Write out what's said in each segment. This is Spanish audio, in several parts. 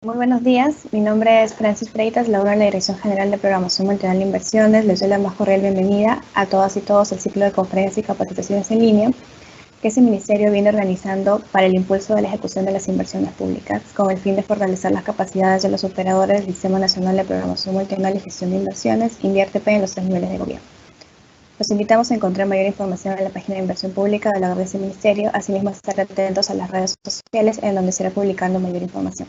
Muy buenos días, mi nombre es Francis Freitas, laboro en la Dirección General de Programación Multinacional de Inversiones. Les doy la más cordial bienvenida a todas y todos al ciclo de conferencias y capacitaciones en línea que ese ministerio viene organizando para el impulso de la ejecución de las inversiones públicas, con el fin de fortalecer las capacidades de los operadores del Sistema Nacional de Programación Multinacional y Gestión de Inversiones, INVIERTP, en los 3 niveles de gobierno. Los invitamos a encontrar mayor información en la página de inversión pública de la web de ese ministerio, asimismo estar atentos a las redes sociales en donde se irá publicando mayor información.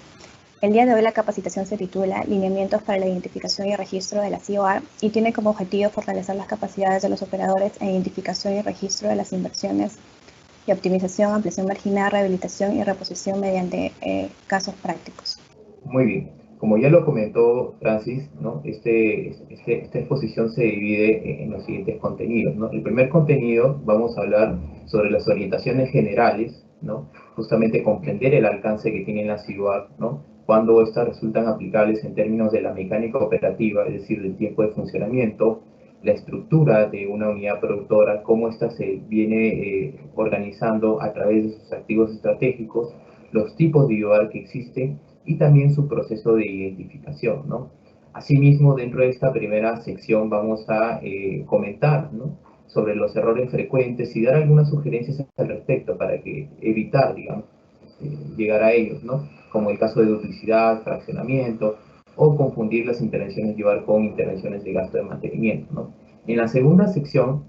El día de hoy la capacitación se titula Lineamientos para la identificación y registro de las IOR y tiene como objetivo fortalecer las capacidades de los operadores en identificación y registro de las inversiones y optimización, ampliación marginal, rehabilitación y reposición mediante casos prácticos. Muy bien. Como ya lo comentó Francis, ¿no? Esta exposición se divide en los siguientes contenidos, ¿no? El primer contenido vamos a hablar sobre las orientaciones generales, ¿no? Justamente comprender el alcance que tienen las IOR, ¿no? Cuando estas resultan aplicables en términos de la mecánica operativa, es decir, del tiempo de funcionamiento, la estructura de una unidad productora, cómo ésta se viene organizando a través de sus activos estratégicos, los tipos de IOR que existen y también su proceso de identificación, ¿no? Asimismo, dentro de esta primera sección vamos a comentar, ¿no?, sobre los errores frecuentes y dar algunas sugerencias al respecto para evitar, digamos, llegar a ellos, ¿no? Como el caso de duplicidad, fraccionamiento o confundir las intervenciones de IOR con intervenciones de gasto de mantenimiento, ¿no? En la segunda sección,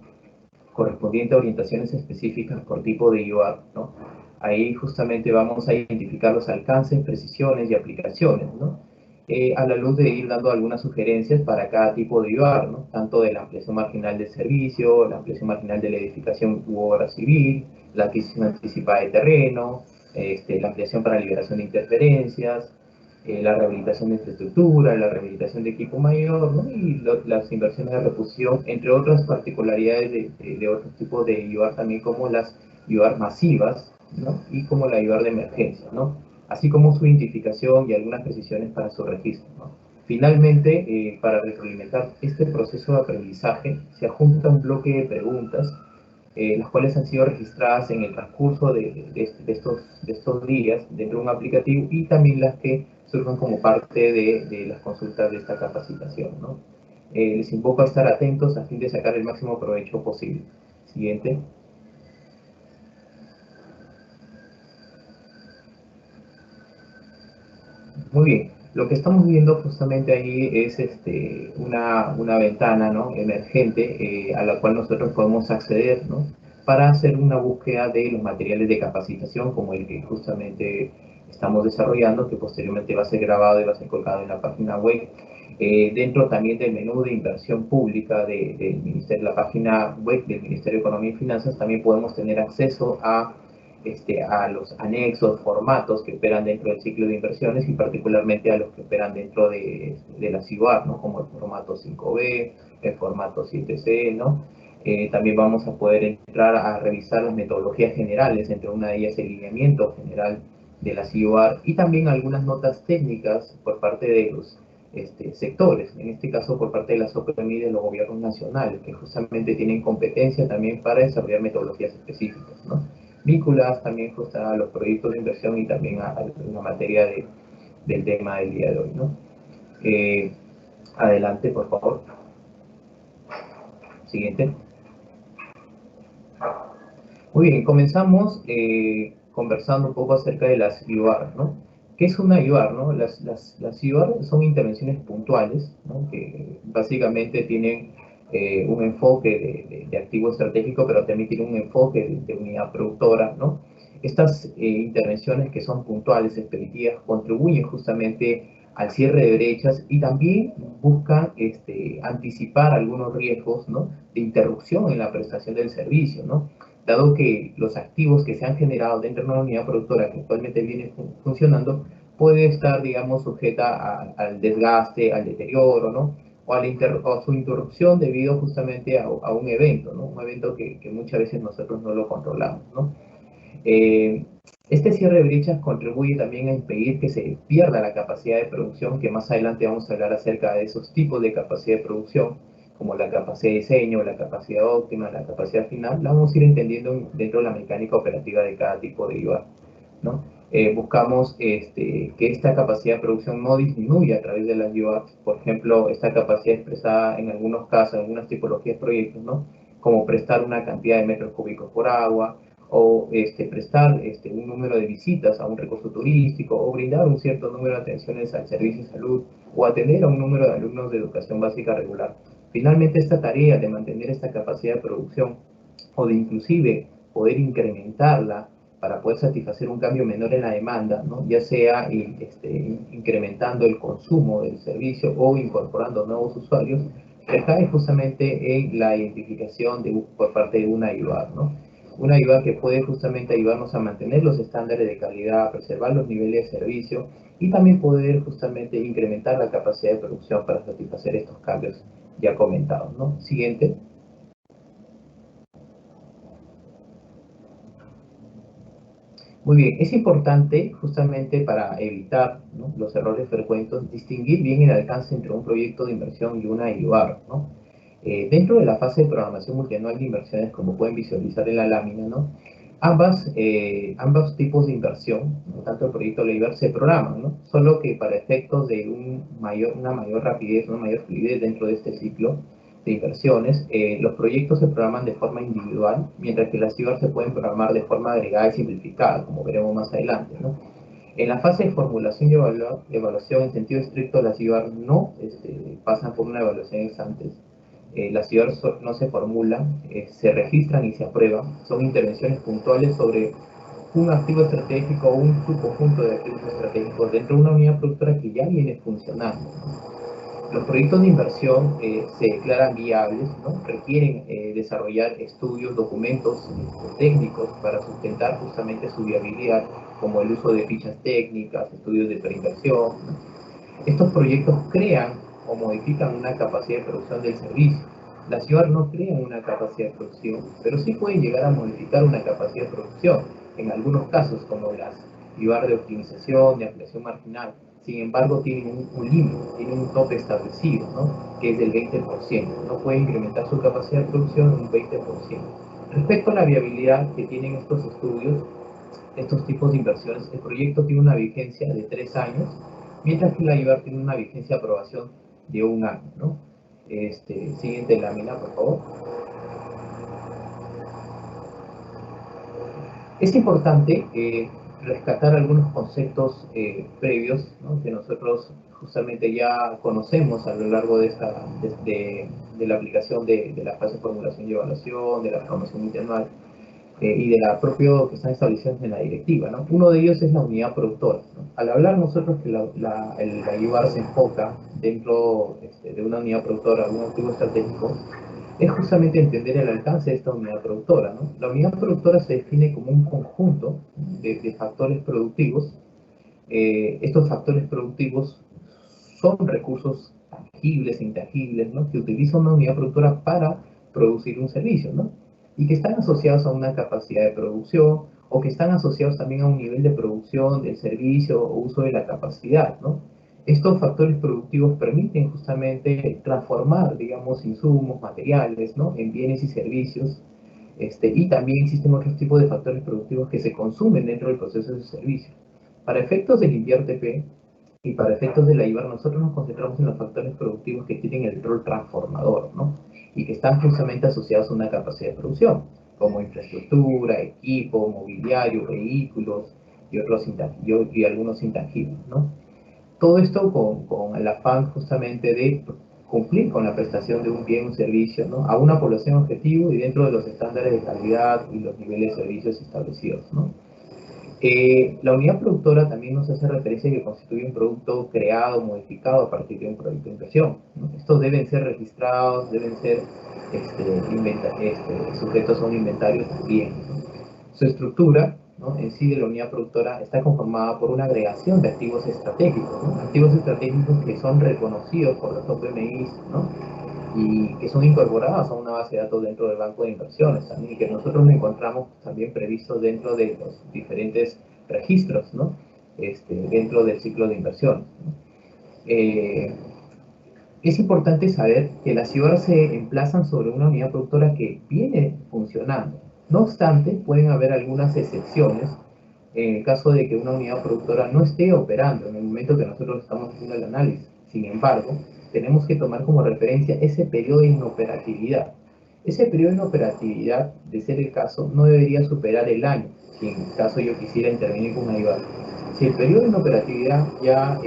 correspondiente a orientaciones específicas por tipo de IOR, ¿no? Ahí justamente vamos a identificar los alcances, precisiones y aplicaciones, ¿no? A la luz de ir dando algunas sugerencias para cada tipo de IOR, ¿no? Tanto de la ampliación marginal del servicio, la ampliación marginal de la edificación u obra civil, la adquisición anticipada de terreno, la ampliación para liberación de interferencias, la rehabilitación de infraestructura, la rehabilitación de equipo mayor, ¿no? Y las inversiones de reposición, entre otras particularidades de otros tipos de IOR también, como las IOR masivas, ¿no? Y como la IOR de emergencia, ¿no? Así como su identificación y algunas precisiones para su registro, ¿no? Finalmente, para retroalimentar este proceso de aprendizaje, se adjunta un bloque de preguntas, las cuales han sido registradas en el transcurso de estos días dentro de un aplicativo, y también las que surgen como parte de las consultas de esta capacitación, ¿no? Les invoco a estar atentos a fin de sacar el máximo provecho posible. Siguiente. Muy bien. Lo que estamos viendo justamente ahí es una ventana, ¿no?, emergente, a la cual nosotros podemos acceder, ¿no?, para hacer una búsqueda de los materiales de capacitación, como el que justamente estamos desarrollando, que posteriormente va a ser grabado y va a ser colgado en la página web. Dentro también del menú de inversión pública del Ministerio, la página web del Ministerio de Economía y Finanzas, también podemos tener acceso a los anexos, formatos que operan dentro del ciclo de inversiones, y particularmente a los que operan dentro de la CIUAR, ¿no?, como el formato 5B, el formato 7C, ¿no? También vamos a poder entrar a revisar las metodologías generales, entre una de ellas el lineamiento general de la CIUAR, y también algunas notas técnicas por parte de los sectores, en este caso por parte de las OPMI de los gobiernos nacionales, que justamente tienen competencia también para desarrollar metodologías específicas, ¿no?, vinculadas también a los proyectos de inversión y también a la materia del tema del día de hoy, ¿no? Adelante, por favor. Siguiente. Muy bien, comenzamos conversando un poco acerca de las IOR, ¿no? ¿Qué es una IOR, no? Las IOR son intervenciones puntuales, ¿no?, que básicamente tienen un enfoque de activo estratégico, pero también tienen un enfoque de unidad productora, ¿no? Estas intervenciones, que son puntuales, expeditivas, contribuyen justamente al cierre de brechas y también buscan anticipar algunos riesgos, ¿no?, de interrupción en la prestación del servicio, ¿no?, dado que los activos que se han generado dentro de una unidad productora que actualmente viene funcionando puede estar, digamos, sujeta al desgaste, al deterioro, ¿no?, o a su interrupción debido justamente a un evento, ¿no?, un evento que muchas veces nosotros no lo controlamos, ¿no? Este cierre de brechas contribuye también a impedir que se pierda la capacidad de producción, que más adelante vamos a hablar acerca de esos tipos de capacidad de producción, como la capacidad de diseño, la capacidad óptima, la capacidad final. La vamos a ir entendiendo dentro de la mecánica operativa de cada tipo de IOR, ¿no? buscamos que esta capacidad de producción no disminuya a través de las UARTs. Por ejemplo, esta capacidad expresada en algunos casos, en algunas tipologías de proyectos, ¿no? Como prestar una cantidad de metros cúbicos por agua, o prestar un número de visitas a un recurso turístico, o brindar un cierto número de atenciones al servicio de salud, o atender a un número de alumnos de educación básica regular. Finalmente, esta tarea de mantener esta capacidad de producción, o de inclusive poder incrementarla para poder satisfacer un cambio menor en la demanda, ¿no? Ya sea incrementando el consumo del servicio o incorporando nuevos usuarios, recae justamente en la identificación por parte de una IVAR, ¿no? Una IVAR que puede justamente ayudarnos a mantener los estándares de calidad, preservar los niveles de servicio y también poder justamente incrementar la capacidad de producción para satisfacer estos cambios ya comentados, ¿no? Siguiente. Muy bien, es importante justamente para evitar, ¿no?, los errores frecuentes, distinguir bien el alcance entre un proyecto de inversión y una IVAR, ¿no? Dentro de la fase de programación multianual de inversiones, como pueden visualizar en la lámina, ¿no?, ambos tipos de inversión, ¿no?, tanto el proyecto de la IVAR, se programan, ¿no?, solo que para efectos de una mayor rapidez, una mayor fluidez dentro de este ciclo de inversiones, los proyectos se programan de forma individual, mientras que las IVAR se pueden programar de forma agregada y simplificada, como veremos más adelante, ¿no? En la fase de formulación y evaluación en sentido estricto, las IVAR no pasan por una evaluación ex ante. Las IVAR no se formulan, se registran y se aprueban. Son intervenciones puntuales sobre un activo estratégico o un subconjunto de activos estratégicos dentro de una unidad productora que ya viene funcionando. Los proyectos de inversión se declaran viables, ¿no? Requieren desarrollar estudios, documentos técnicos para sustentar justamente su viabilidad, como el uso de fichas técnicas, estudios de preinversión, ¿no? Estos proyectos crean o modifican una capacidad de producción del servicio. Las IVAR no crean una capacidad de producción, pero sí pueden llegar a modificar una capacidad de producción, en algunos casos, como las IVAR de optimización, de ampliación marginal. Sin embargo, tienen un límite, tienen un tope establecido, ¿no?, que es del 20%. No puede incrementar su capacidad de producción en un 20%. Respecto a la viabilidad que tienen estos estudios, estos tipos de inversiones, el proyecto tiene una vigencia de 3 años, mientras que la IVAR tiene una vigencia de aprobación de 1 año, ¿no? Siguiente lámina, por favor. Es importante rescatar algunos conceptos previos, ¿no?, que nosotros justamente ya conocemos a lo largo de la aplicación de la fase de formulación y evaluación, de la programación multianual, y de la propia que están establecidos en la directiva, ¿no? Uno de ellos es la unidad productora, ¿no? Al hablar nosotros que la IVAR se enfoca dentro de una unidad productora, un activo estratégico, es justamente entender el alcance de esta unidad productora, ¿no? La unidad productora se define como un conjunto de factores productivos. Estos factores productivos son recursos tangibles e intangibles, ¿no?, que utiliza una unidad productora para producir un servicio, ¿no?, y que están asociados a una capacidad de producción, o que están asociados también a un nivel de producción del servicio o uso de la capacidad, ¿no? Estos factores productivos permiten justamente transformar, digamos, insumos, materiales, ¿no?, en bienes y servicios, y también existen otros tipos de factores productivos que se consumen dentro del proceso de servicio. Para efectos del INVIER-TP y para efectos de la IVAR, nosotros nos concentramos en los factores productivos que tienen el rol transformador, ¿no?, y que están justamente asociados a una capacidad de producción, como infraestructura, equipo, mobiliario, vehículos y algunos intangibles, ¿no? Todo esto con el afán justamente de cumplir con la prestación de un bien o servicio, ¿no?, a una población objetivo y dentro de los estándares de calidad y los niveles de servicios establecidos, ¿no? La unidad productora también nos hace referencia a que constituye un producto creado, modificado a partir de un proyecto de inversión, ¿no? Estos deben ser registrados, deben ser sujetos a un inventario también, ¿no? Su estructura, ¿no?, en sí de la unidad productora está conformada por una agregación de activos estratégicos, ¿no?, activos estratégicos que son reconocidos por los top MIs, ¿no?, y que son incorporadas a una base de datos dentro del banco de inversiones también, y que nosotros lo encontramos también previsto dentro de los diferentes registros, ¿no?, dentro del ciclo de inversión, ¿no? Es importante saber que las IVAR se emplazan sobre una unidad productora que viene funcionando. No obstante, pueden haber algunas excepciones en el caso de que una unidad productora no esté operando en el momento que nosotros estamos haciendo el análisis. Sin embargo, tenemos que tomar como referencia ese periodo de inoperatividad. Ese periodo de inoperatividad, de ser el caso, no debería superar el año, si en caso yo quisiera intervenir con una IVAR. Si el periodo de inoperatividad ya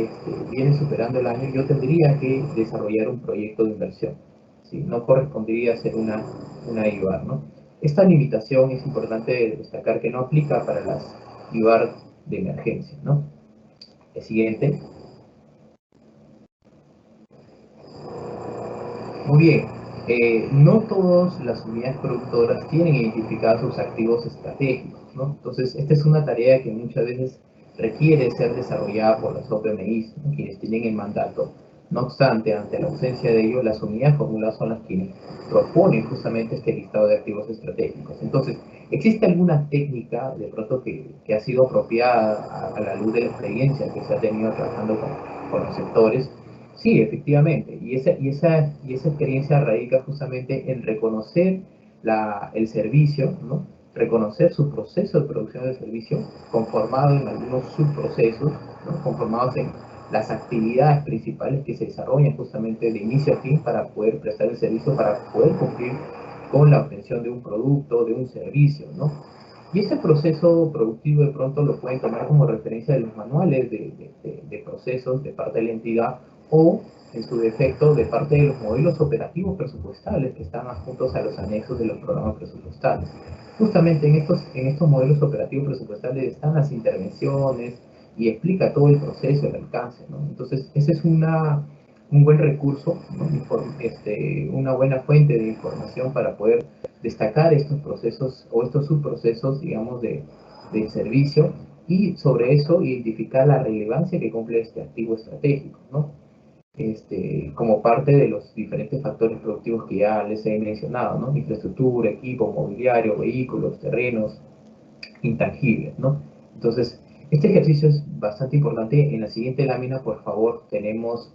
viene superando el año, yo tendría que desarrollar un proyecto de inversión. ¿Sí? No correspondería ser una IVAR, ¿no? Esta limitación es importante destacar que no aplica para las IVAR de emergencia, ¿no? El siguiente. Muy bien. No todas las unidades productoras tienen identificados sus activos estratégicos, ¿no? Entonces, esta es una tarea que muchas veces requiere ser desarrollada por las OPMIs, ¿no? Quienes tienen el mandato. No obstante, ante la ausencia de ello, las unidades formuladas son las quienes proponen justamente este listado de activos estratégicos. Entonces, ¿existe alguna técnica de pronto que ha sido apropiada a la luz de la experiencia que se ha tenido trabajando con los sectores? Sí, efectivamente, y esa experiencia radica justamente en reconocer el servicio, ¿no? Reconocer su proceso de producción del servicio, conformado en algunos subprocesos, ¿no? Conformados en las actividades principales que se desarrollan justamente de inicio a fin para poder prestar el servicio, para poder cumplir con la obtención de un producto, de un servicio, ¿no? Y ese proceso productivo de pronto lo pueden tomar como referencia de los manuales de procesos de parte de la entidad o, en su defecto, de parte de los modelos operativos presupuestales que están adjuntos a los anexos de los programas presupuestales. Justamente en estos modelos operativos presupuestales están las intervenciones y explica todo el proceso, el alcance, ¿no? Entonces, ese es un buen recurso, ¿no? Una buena fuente de información para poder destacar estos procesos o estos subprocesos, digamos, de servicio y sobre eso identificar la relevancia que cumple este activo estratégico, ¿no? Como parte de los diferentes factores productivos que ya les he mencionado, ¿no? Infraestructura, equipo, mobiliario, vehículos, terrenos, intangibles, ¿no? Entonces, este ejercicio es bastante importante. En la siguiente lámina, por favor, tenemos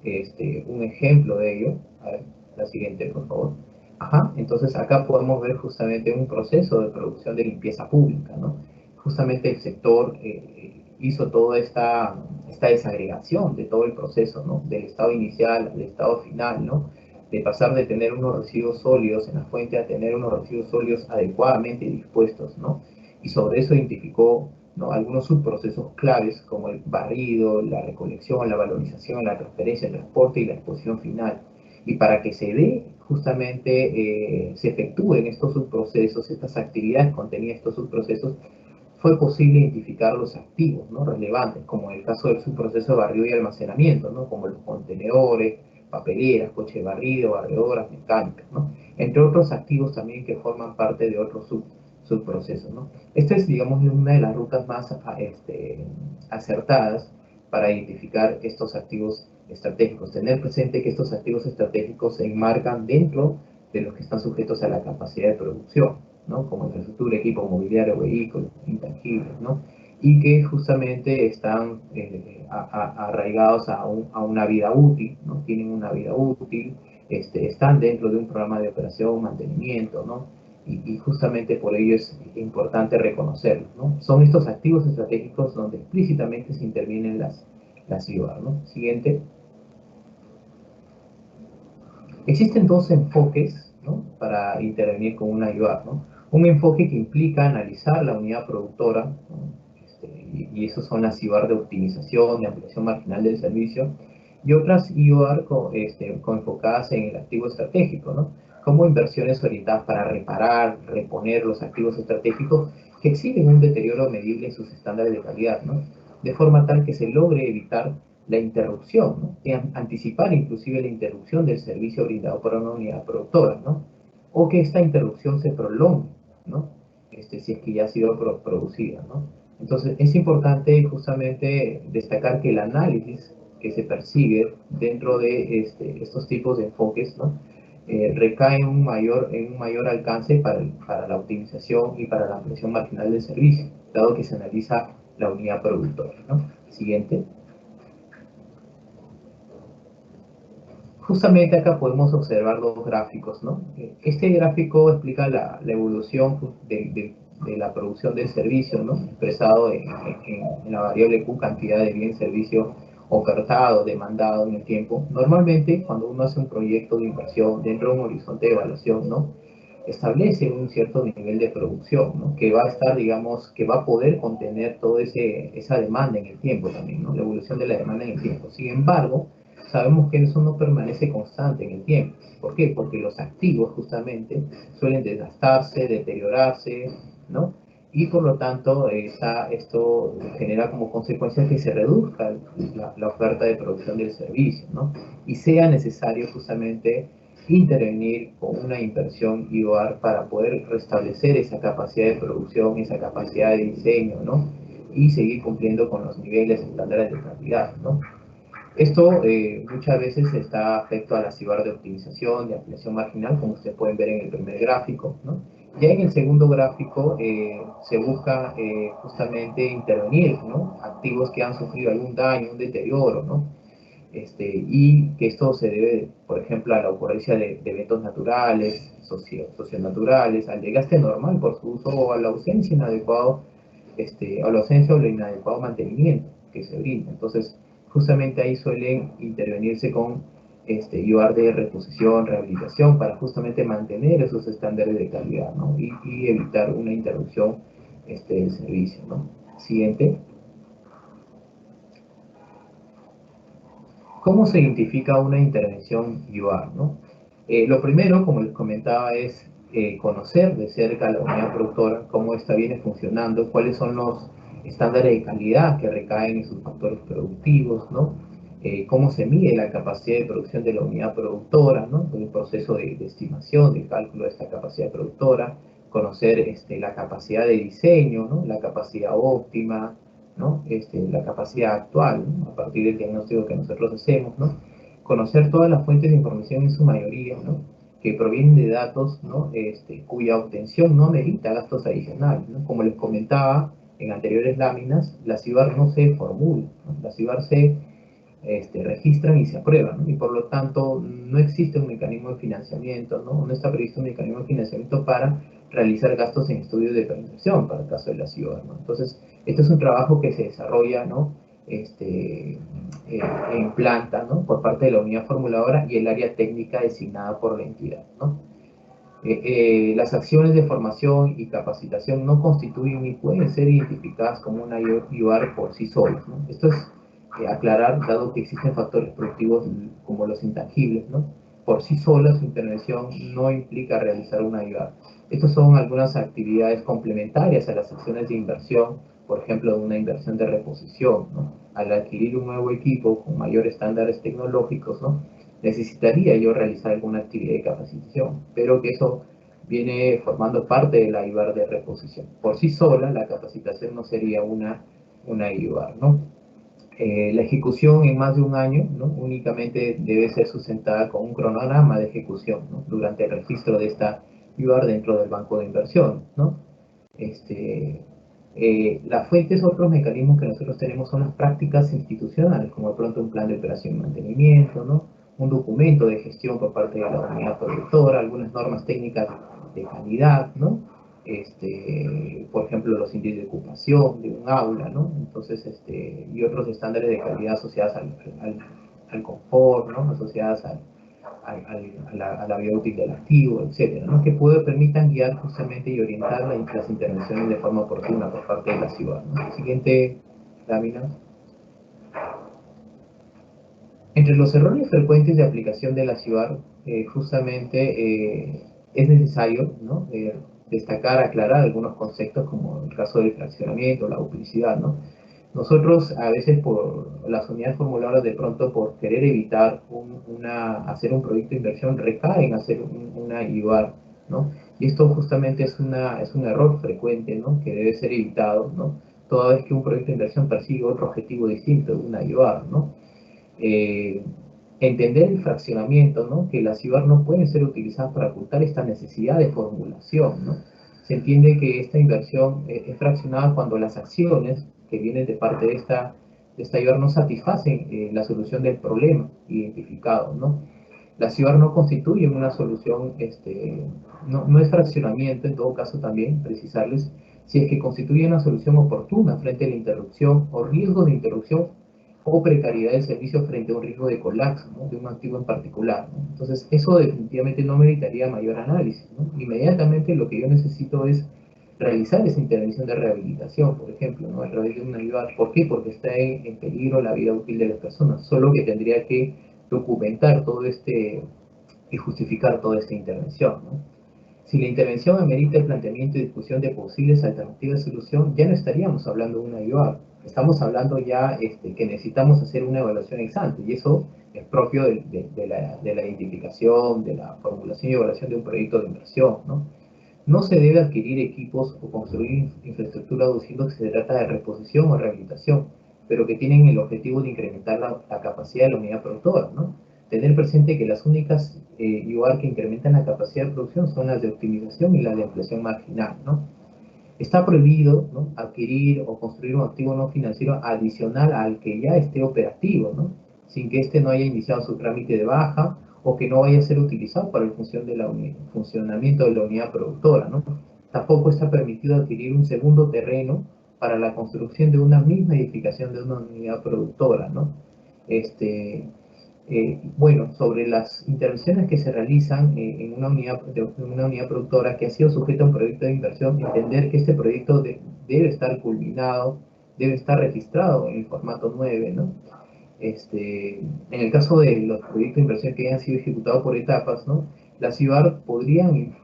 un ejemplo de ello. A ver, la siguiente, por favor. Ajá, entonces acá podemos ver justamente un proceso de producción de limpieza pública, ¿no? Justamente el sector hizo toda esta desagregación de todo el proceso, ¿no? Del estado inicial al estado final, ¿no? De pasar de tener unos residuos sólidos en la fuente a tener unos residuos sólidos adecuadamente dispuestos, ¿no? Y sobre eso identificó, ¿no? Algunos subprocesos claves como el barrido, la recolección, la valorización, la transferencia, el transporte y la exposición final. Y para que se dé justamente, se efectúen estos subprocesos, estas actividades contenidas en estos subprocesos, fue posible identificar los activos, ¿no? Relevantes, como en el caso del subproceso de barrido y almacenamiento, ¿no? Como los contenedores, papeleras, coche de barrido, barredoras, mecánicas, ¿no? Entre otros activos también que forman parte de otros subprocesos, ¿no? Esta es, digamos, una de las rutas más acertadas para identificar estos activos estratégicos. Tener presente que estos activos estratégicos se enmarcan dentro de los que están sujetos a la capacidad de producción, ¿no? Como infraestructura, equipo, mobiliario, vehículos, intangibles, ¿no? Y que justamente están arraigados a una vida útil, ¿no? Tienen una vida útil, están dentro de un programa de operación, mantenimiento, ¿no? Y justamente por ello es importante reconocerlos, ¿no? Son estos activos estratégicos donde explícitamente se intervienen las IVAR, ¿no? Siguiente. Existen dos enfoques, ¿no? Para intervenir con una IVAR, ¿no? Un enfoque que implica analizar la unidad productora, ¿no? Y esos son las IVAR de optimización, de ampliación marginal del servicio, y otras IVAR enfocadas en el activo estratégico, ¿no? Como inversiones orientadas para reparar, reponer los activos estratégicos que exhiben un deterioro medible en sus estándares de calidad, ¿no? De forma tal que se logre evitar la interrupción, ¿no? Y anticipar inclusive la interrupción del servicio brindado por una unidad productora, ¿no? O que esta interrupción se prolongue, ¿no? Si es que ya ha sido producida, ¿no? Entonces es importante justamente destacar que el análisis que se persigue dentro de estos tipos de enfoques, ¿no? Recae en un mayor alcance para la optimización y para la ampliación marginal del servicio, dado que se analiza la unidad productora, ¿no? Siguiente. Justamente acá podemos observar dos gráficos, ¿no? Este gráfico explica la evolución de la producción del servicio, ¿no? Expresado en la variable Q, cantidad de bien servicio ofertado, demandado en el tiempo. Normalmente, cuando uno hace un proyecto de inversión dentro de un horizonte de evaluación, ¿no? Establece un cierto nivel de producción, ¿no? Que va a estar, digamos, que va a poder contener toda esa demanda en el tiempo también, ¿no? La evolución de la demanda en el tiempo. Sin embargo, sabemos que eso no permanece constante en el tiempo. ¿Por qué? Porque los activos justamente suelen desgastarse, deteriorarse, ¿no? Y por lo tanto, esto genera como consecuencia que se reduzca la oferta de producción del servicio, ¿no? Y sea necesario justamente intervenir con una inversión IOAR para poder restablecer esa capacidad de producción, esa capacidad de diseño, ¿no? Y seguir cumpliendo con los niveles estándares de calidad, ¿no? Esto muchas veces está afecto a la CIBAR de optimización, de ampliación marginal, como ustedes pueden ver en el primer gráfico, ¿no? Ya en el segundo gráfico se busca justamente intervenir, ¿no? Activos que han sufrido algún daño, un deterioro, ¿no? Y que esto se debe, por ejemplo, a la ocurrencia de eventos naturales, socionaturales, al desgaste normal por su uso o a la ausencia inadecuado, a la ausencia o el inadecuado mantenimiento que se brinda. Entonces, justamente ahí suelen intervenirse con IOAR de reposición, rehabilitación, para justamente mantener esos estándares de calidad, ¿no? Y evitar una interrupción del servicio, ¿no? Siguiente. ¿Cómo se identifica una intervención IOAR, ¿no? Lo primero, como les comentaba, es conocer de cerca la unidad productora, cómo esta viene funcionando, cuáles son los estándares de calidad que recaen en sus factores productivos, ¿no? Cómo se mide la capacidad de producción de la unidad productora, ¿no? El proceso de estimación, de cálculo de esta capacidad productora, conocer la capacidad de diseño, ¿no? La capacidad óptima, ¿no? La capacidad actual, ¿no? A partir del diagnóstico que nosotros hacemos, ¿no? Conocer todas las fuentes de información en su mayoría, ¿no? Que provienen de datos, ¿no? Cuya obtención no merita gastos adicionales, ¿no? Como les comentaba en anteriores láminas, la CIBAR no se formula, ¿no? La CIBAR se registran y se aprueban, ¿no? Y por lo tanto no existe un mecanismo de financiamiento, ¿no? No está previsto un mecanismo de financiamiento para realizar gastos en estudios de penetración para el caso de la ciudad, ¿no? Entonces, este es un trabajo que se desarrolla, ¿no? En planta, ¿no? Por parte de la unidad formuladora y el área técnica designada por la entidad, ¿no? Las acciones de formación y capacitación no constituyen ni pueden ser identificadas como una IOAR por sí solas, ¿no? Esto es aclarar, dado que existen factores productivos como los intangibles, ¿no? Por sí sola su intervención no implica realizar una IOAR. Estas son algunas actividades complementarias a las acciones de inversión, por ejemplo, una inversión de reposición, ¿no? Al adquirir un nuevo equipo con mayores estándares tecnológicos, ¿no? Necesitaría yo realizar alguna actividad de capacitación, pero que eso viene formando parte de la IBAR de reposición. Por sí sola, la capacitación no sería una IBAR, ¿no? La ejecución en más de un año, ¿no? Únicamente debe ser sustentada con un cronograma de ejecución, ¿no? Durante el registro de esta IBAR dentro del banco de inversión, ¿no? Las fuentes, otros mecanismos que nosotros tenemos son las prácticas institucionales, como de pronto un plan de operación y mantenimiento, ¿no? Un documento de gestión por parte de la unidad productora, algunas normas técnicas de calidad, ¿no? Por ejemplo, los índices de ocupación de un aula, ¿no? Entonces, y otros estándares de calidad asociados al confort, ¿no? Asociadas a la vida útil del activo, etcétera, ¿no? Que permitan guiar justamente y orientar las intervenciones de forma oportuna por parte de la ciudad, ¿no? Siguiente lámina. Entre los errores frecuentes de aplicación de la ciudad, justamente es necesario, ¿no? Destacar, aclarar algunos conceptos como el caso del fraccionamiento, la duplicidad, ¿no? Nosotros a veces por las unidades formuladoras de pronto por querer evitar hacer un proyecto de inversión recaen hacer una IVAR, ¿no? Y esto justamente es un error frecuente, ¿no? Que debe ser evitado, ¿no? Toda vez que un proyecto de inversión persigue otro objetivo distinto de una IVAR, ¿no? Entender el fraccionamiento, ¿no? Que las IVAR no pueden ser utilizadas para ocultar esta necesidad de formulación, ¿no? Se entiende que esta inversión es fraccionada cuando las acciones que vienen de parte de esta IVAR no satisfacen la solución del problema identificado, ¿no? Las IVAR no constituyen una solución, no es fraccionamiento, en todo caso también precisarles, si es que constituye una solución oportuna frente a la interrupción o riesgo de interrupción o precariedad del servicio frente a un riesgo de colapso, ¿no?, de un activo en particular, ¿no? Entonces, eso definitivamente no meritaría mayor análisis, ¿no? Inmediatamente lo que yo necesito es realizar esa intervención de rehabilitación, por ejemplo, ¿no?, a través de una ayuda. ¿Por qué? Porque está en peligro la vida útil de las personas, solo que tendría que documentar todo y justificar toda esta intervención, ¿no? Si la intervención amerita el planteamiento y discusión de posibles alternativas de solución, ya no estaríamos hablando de una IOAR. Estamos hablando ya que necesitamos hacer una evaluación ex ante, y eso es propio de la identificación, de la formulación y evaluación de un proyecto de inversión, ¿no? No se debe adquirir equipos o construir infraestructura aduciendo que se trata de reposición o rehabilitación, pero que tienen el objetivo de incrementar la capacidad de la unidad productora, ¿no? Tener presente que las únicas IOAR que incrementan la capacidad de producción son las de optimización y las de ampliación marginal, ¿no? Está prohibido, ¿no?, adquirir o construir un activo no financiero adicional al que ya esté operativo, ¿no?, sin que éste no haya iniciado su trámite de baja o que no vaya a ser utilizado para el funcionamiento de la unidad productora, ¿no? Tampoco está permitido adquirir un segundo terreno para la construcción de una misma edificación de una unidad productora, ¿no? Bueno, sobre las intervenciones que se realizan en una unidad productora que ha sido sujeta a un proyecto de inversión, entender que este proyecto debe estar culminado, debe estar registrado en el formato 9, ¿no? En el caso de los proyectos de inversión que hayan sido ejecutados por etapas, ¿no?, las IBAR podrían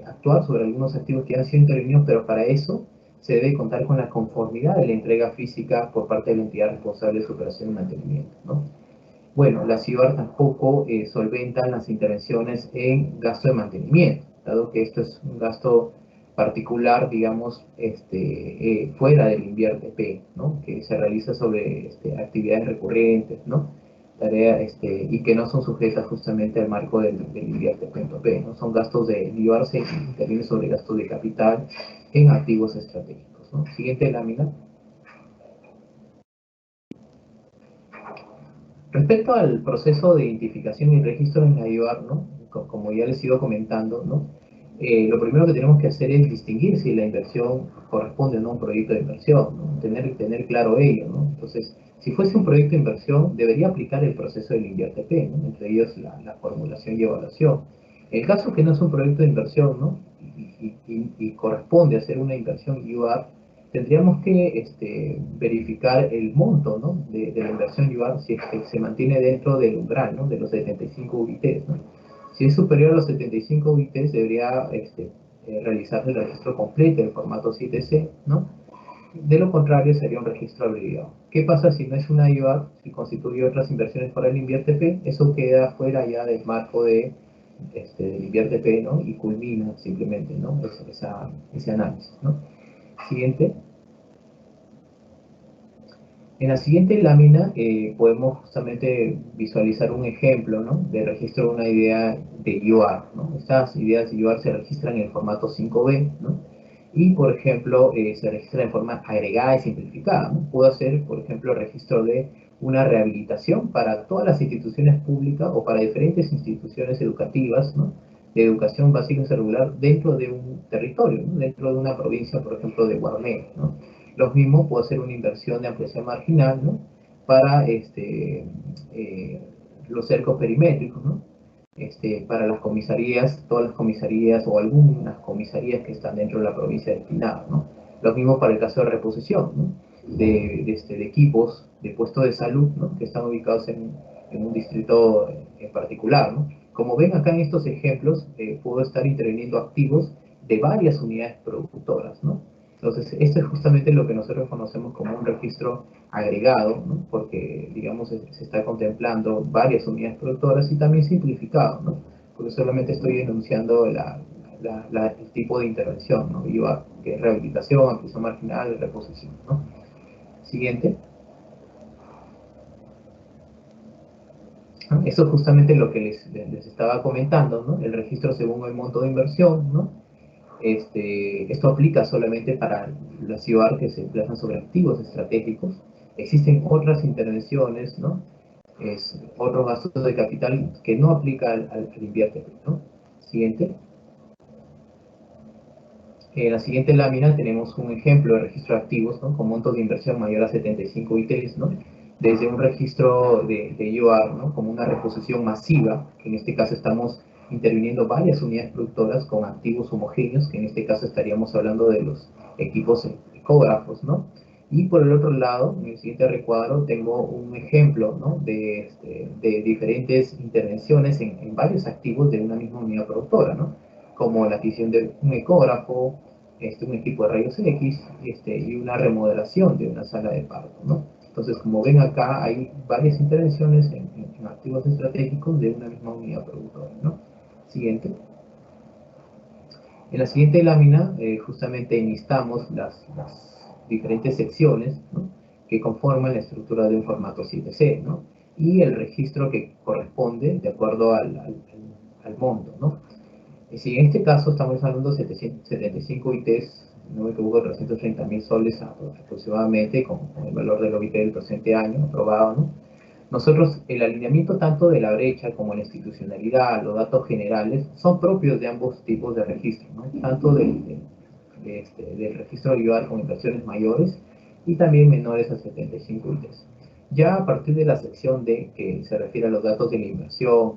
actuar sobre algunos activos que han sido intervenidos, pero para eso se debe contar con la conformidad de la entrega física por parte de la entidad responsable de su operación y mantenimiento, ¿no? Bueno, las IBAR tampoco solventan las intervenciones en gasto de mantenimiento, dado que esto es un gasto particular, digamos, fuera del INVIERTP, ¿no?, que se realiza sobre actividades recurrentes, ¿no?, y que no son sujetas justamente al marco del INVIERTP, ¿no? Son gastos de IBAR, se interviene sobre gastos de capital en activos estratégicos, ¿no? Siguiente lámina. Respecto al proceso de identificación y registro en la IBAR, ¿no?, como ya les sigo comentando, ¿no?, lo primero que tenemos que hacer es distinguir si la inversión corresponde o no a un proyecto de inversión, ¿no?, tener claro ello, ¿no? Entonces, si fuese un proyecto de inversión, debería aplicar el proceso del INVIERTP, ¿no?, entre ellos la formulación y evaluación. En el caso que no es un proyecto de inversión, ¿no?, y corresponde hacer una inversión IBAR, tendríamos que verificar el monto, ¿no?, de la inversión IBAR, si es que se mantiene dentro del umbral, ¿no?, de los 75 UITs, ¿no? Si es superior a los 75 UITs, debería realizarse el registro completo en formato 7C, ¿no? De lo contrario, sería un registro abreviado. ¿Qué pasa si no es una IBAR, si constituye otras inversiones para el INVIERTP? Eso queda fuera ya del marco del INVIERTP, ¿no?, y culmina simplemente, ¿no?, ese análisis, ¿no? Siguiente. En la siguiente lámina podemos justamente visualizar un ejemplo, ¿no?, de registro de una idea de IOAR, ¿no? Estas ideas de IOAR se registran en el formato 5B, ¿no?, y, por ejemplo, se registra en forma agregada y simplificada, ¿no? Puedo hacer, por ejemplo, registro de una rehabilitación para todas las instituciones públicas o para diferentes instituciones educativas, ¿no?, de educación básica y regular dentro de un territorio, ¿no?, dentro de una provincia, por ejemplo, de Guarné, ¿no? Lo mismo, puedo hacer una inversión de ampliación marginal, ¿no?, para los cercos perimétricos, ¿no?, para las comisarías, todas las comisarías o algunas comisarías que están dentro de la provincia destinada, ¿no? Lo mismo para el caso de reposición, ¿no?, de equipos de puestos de salud, ¿no?, que están ubicados en un distrito en particular, ¿no? Como ven acá en estos ejemplos, puedo estar interviniendo activos de varias unidades productoras, ¿no? Entonces, esto es justamente lo que nosotros conocemos como un registro agregado, ¿no?, porque, digamos, se está contemplando varias unidades productoras, y también simplificado, ¿no?, porque solamente estoy denunciando el tipo de intervención, ¿no?, IVA, que es rehabilitación, ampliación marginal, reposición, ¿no? Siguiente. Eso es justamente lo que les estaba comentando, ¿no?, el registro según el monto de inversión, ¿no? Esto aplica solamente para las IOAR que se emplazan sobre activos estratégicos. Existen otras intervenciones, ¿no?, otros gastos de capital que no aplica al INVIERTP, ¿no? Siguiente. En la siguiente lámina tenemos un ejemplo de registro de activos, ¿no? Con montos de inversión mayor a 75 ITs, ¿no? Desde un registro de UR, ¿no? Como una reposición masiva, que en este caso estamos interviniendo varias unidades productoras con activos homogéneos, que en este caso estaríamos hablando de los equipos ecógrafos, ¿no? Y por el otro lado, en el siguiente recuadro, tengo un ejemplo, ¿no? de diferentes intervenciones en varios activos de una misma unidad productora, ¿no? Como la adquisición de un ecógrafo, un equipo de rayos X y una remodelación de una sala de parto, ¿no? Entonces, como ven acá, hay varias intervenciones en activos estratégicos de una misma unidad productora, ¿no? Siguiente. En la siguiente lámina, justamente enlistamos las diferentes secciones, ¿no? Que conforman la estructura de un formato 7C, ¿no? Y el registro que corresponde de acuerdo al monto, ¿no? Si en este caso estamos hablando de 775 ITs, no me equivoco, 330.000 soles aproximadamente, con el valor del OIT del presente año aprobado, ¿no? Nosotros, el alineamiento tanto de la brecha como la institucionalidad, los datos generales, son propios de ambos tipos de registros, ¿no? Tanto del registro de IVAR con inversiones mayores y también menores a 75 ITs. Ya a partir de la sección D, que se refiere a los datos de la inversión,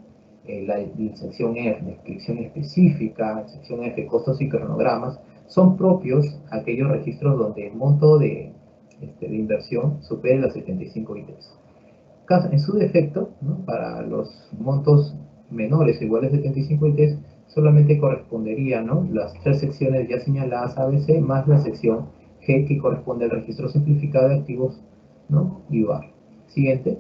la sección F, descripción específica, sección F, costos y cronogramas, son propios aquellos registros donde el monto de inversión supere los 75 ITs. En su defecto, ¿no? Para los montos menores o iguales a 75 ITs, solamente correspondería, ¿no? Las tres secciones ya señaladas ABC más la sección G que corresponde al registro simplificado de activos, ¿no? Y VAR. Siguiente.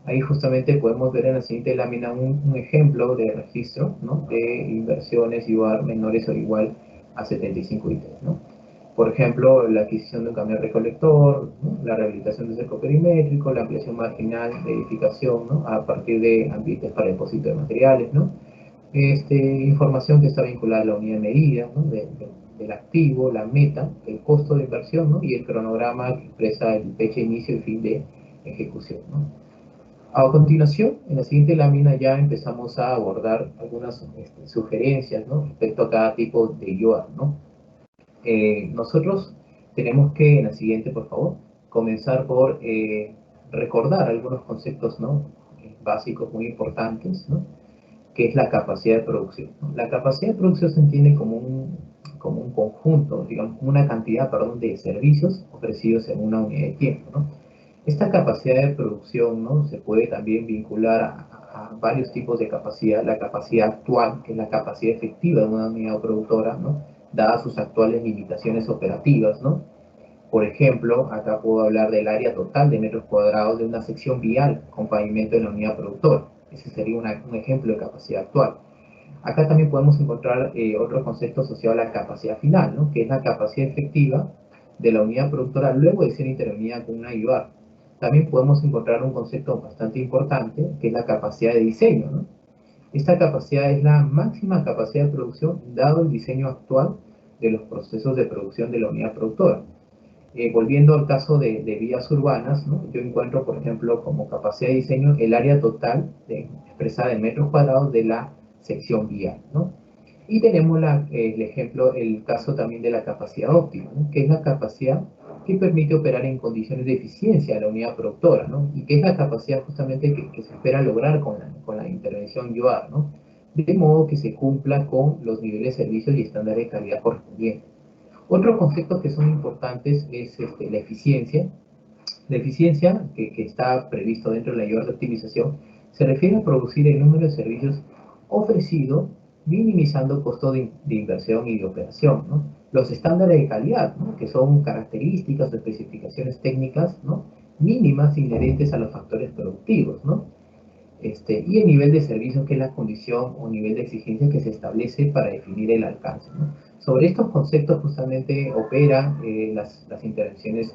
Ahí justamente podemos ver en la siguiente lámina un ejemplo de registro, ¿no? De inversiones IVAR menores o igual a 75 ITs, ¿no? Por ejemplo, la adquisición de un camión recolector, ¿no? La rehabilitación del cerco perimétrico, la ampliación marginal de edificación, ¿no? A partir de ambientes para depósito de materiales, ¿no? Información que está vinculada a la unidad de medida, ¿no? Del activo, la meta, el costo de inversión, ¿no? Y el cronograma que expresa el fecha de inicio y fin de ejecución, ¿no? A continuación, en la siguiente lámina ya empezamos a abordar algunas sugerencias, ¿no? Respecto a cada tipo de IOA, ¿no? Nosotros tenemos que, en la siguiente, por favor, comenzar por recordar algunos conceptos, ¿no? Básicos muy importantes, ¿no? Que es la capacidad de producción, ¿no? La capacidad de producción se entiende como un conjunto, digamos, como una cantidad, perdón, de servicios ofrecidos en una unidad de tiempo, ¿no? Esta capacidad de producción, ¿no? Se puede también vincular a varios tipos de capacidad. La capacidad actual, que es la capacidad efectiva de una unidad productora, ¿no? Dadas sus actuales limitaciones operativas, ¿no? Por ejemplo, acá puedo hablar del área total de metros cuadrados de una sección vial con pavimento en la unidad productora. Ese sería un ejemplo de capacidad actual. Acá también podemos encontrar otro concepto asociado a la capacidad final, ¿no? Que es la capacidad efectiva de la unidad productora luego de ser intervenida con una IVAR. También podemos encontrar un concepto bastante importante, que es la capacidad de diseño, ¿no? Esta capacidad es la máxima capacidad de producción dado el diseño actual de los procesos de producción de la unidad productora. Volviendo al caso de vías urbanas, ¿no? Yo encuentro, por ejemplo, como capacidad de diseño el área total expresada en metros cuadrados de la sección vial, ¿no? Y tenemos el ejemplo, el caso también de la capacidad óptima, ¿no? Que es la capacidad que permite operar en condiciones de eficiencia a la unidad productora, ¿no? Y que es la capacidad justamente que se espera lograr con la intervención UAR, ¿no? De modo que se cumpla con los niveles de servicios y estándares de calidad correspondientes. Otros conceptos que son importantes es la eficiencia. La eficiencia, que está previsto dentro de la IOR de optimización, se refiere a producir el número de servicios ofrecido, minimizando costos de inversión y de operación, ¿no? Los estándares de calidad, ¿no? Que son características o especificaciones técnicas, ¿no? Mínimas inherentes a los factores productivos, ¿no? Y el nivel de servicio, que es la condición o nivel de exigencia que se establece para definir el alcance, ¿no? Sobre estos conceptos justamente operan las intervenciones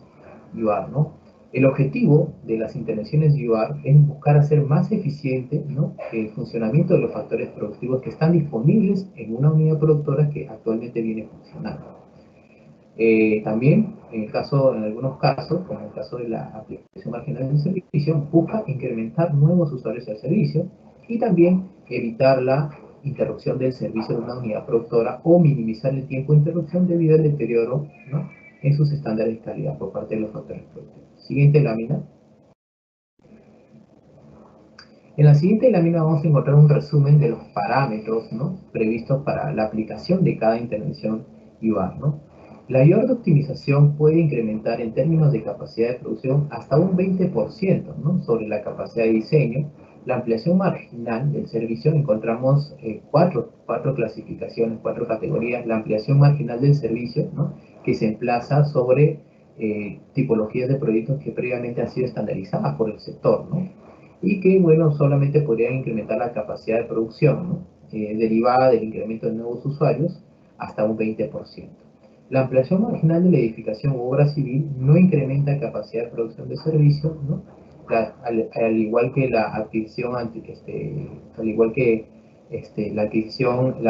UAR, ¿no? El objetivo de las intervenciones UAR es buscar hacer más eficiente, ¿no? El funcionamiento de los factores productivos que están disponibles en una unidad productora que actualmente viene funcionando. También, en algunos casos, como en el caso de la aplicación marginal del servicio, busca incrementar nuevos usuarios del servicio y también evitar la interrupción del servicio de una unidad productora o minimizar el tiempo de interrupción debido al deterioro, ¿no?, en sus estándares de calidad por parte de los factores productivos. Siguiente lámina. En la siguiente lámina vamos a encontrar un resumen de los parámetros, ¿no?, previstos para la aplicación de cada intervención IVAR, ¿no? La IVAR de optimización puede incrementar en términos de capacidad de producción hasta un 20%, ¿no?, sobre la capacidad de diseño. La ampliación marginal del servicio, encontramos cuatro clasificaciones, cuatro categorías. La ampliación marginal del servicio, ¿no?, que se emplaza sobre tipologías de proyectos que previamente han sido estandarizadas por el sector, ¿no?, y que, bueno, solamente podrían incrementar la capacidad de producción, ¿no?, derivada del incremento de nuevos usuarios hasta un 20%. La ampliación marginal de la edificación u obra civil no incrementa capacidad de producción de servicios, ¿no?, al igual que la adquisición, al igual que la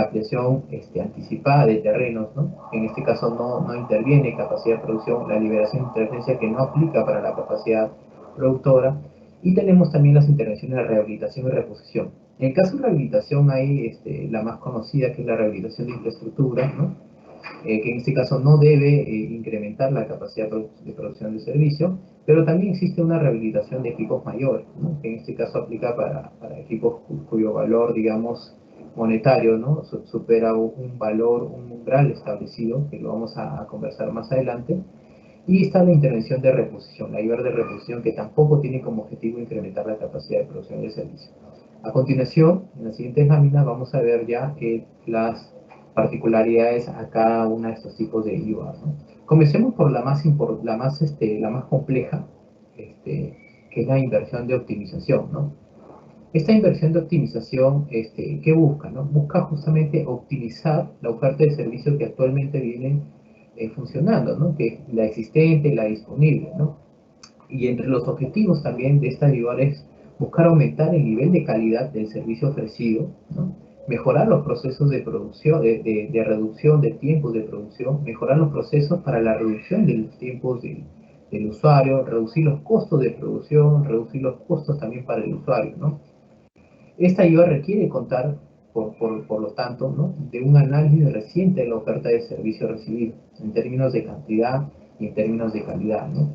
ampliación anticipada de terrenos, ¿no? En este caso no interviene capacidad de producción, la liberación de interferencia que no aplica para la capacidad productora. Y tenemos también las intervenciones de rehabilitación y reposición. En el caso de rehabilitación hay la más conocida, que es la rehabilitación de infraestructura, ¿no?, que en este caso no debe incrementar la capacidad de producción de servicio, pero también existe una rehabilitación de equipos mayores, ¿no?, que en este caso aplica para equipos cuyo valor, digamos, monetario, ¿no?, supera un valor, un umbral establecido, que lo vamos a conversar más adelante. Y está la intervención de reposición, la IVAR de reposición, que tampoco tiene como objetivo incrementar la capacidad de producción de servicio. A continuación, en la siguiente lámina, vamos a ver ya las particularidades a cada uno de estos tipos de IVAR, ¿no? Comencemos por la más compleja, que es la inversión de optimización, ¿no? Esta inversión de optimización, ¿qué busca, no? Busca justamente optimizar la oferta de servicios que actualmente vienen funcionando, ¿no?, que es la existente, la disponible, ¿no? Y entre los objetivos también de esta IVAR es buscar aumentar el nivel de calidad del servicio ofrecido, ¿no?, mejorar los procesos de producción, de reducción de tiempos de producción, mejorar los procesos para la reducción de los tiempos del usuario, reducir los costos de producción, reducir los costos también para el usuario, ¿no? Esta IVA requiere contar, por lo tanto, ¿no?, de un análisis reciente de la oferta de servicio recibido, en términos de cantidad y en términos de calidad, ¿no?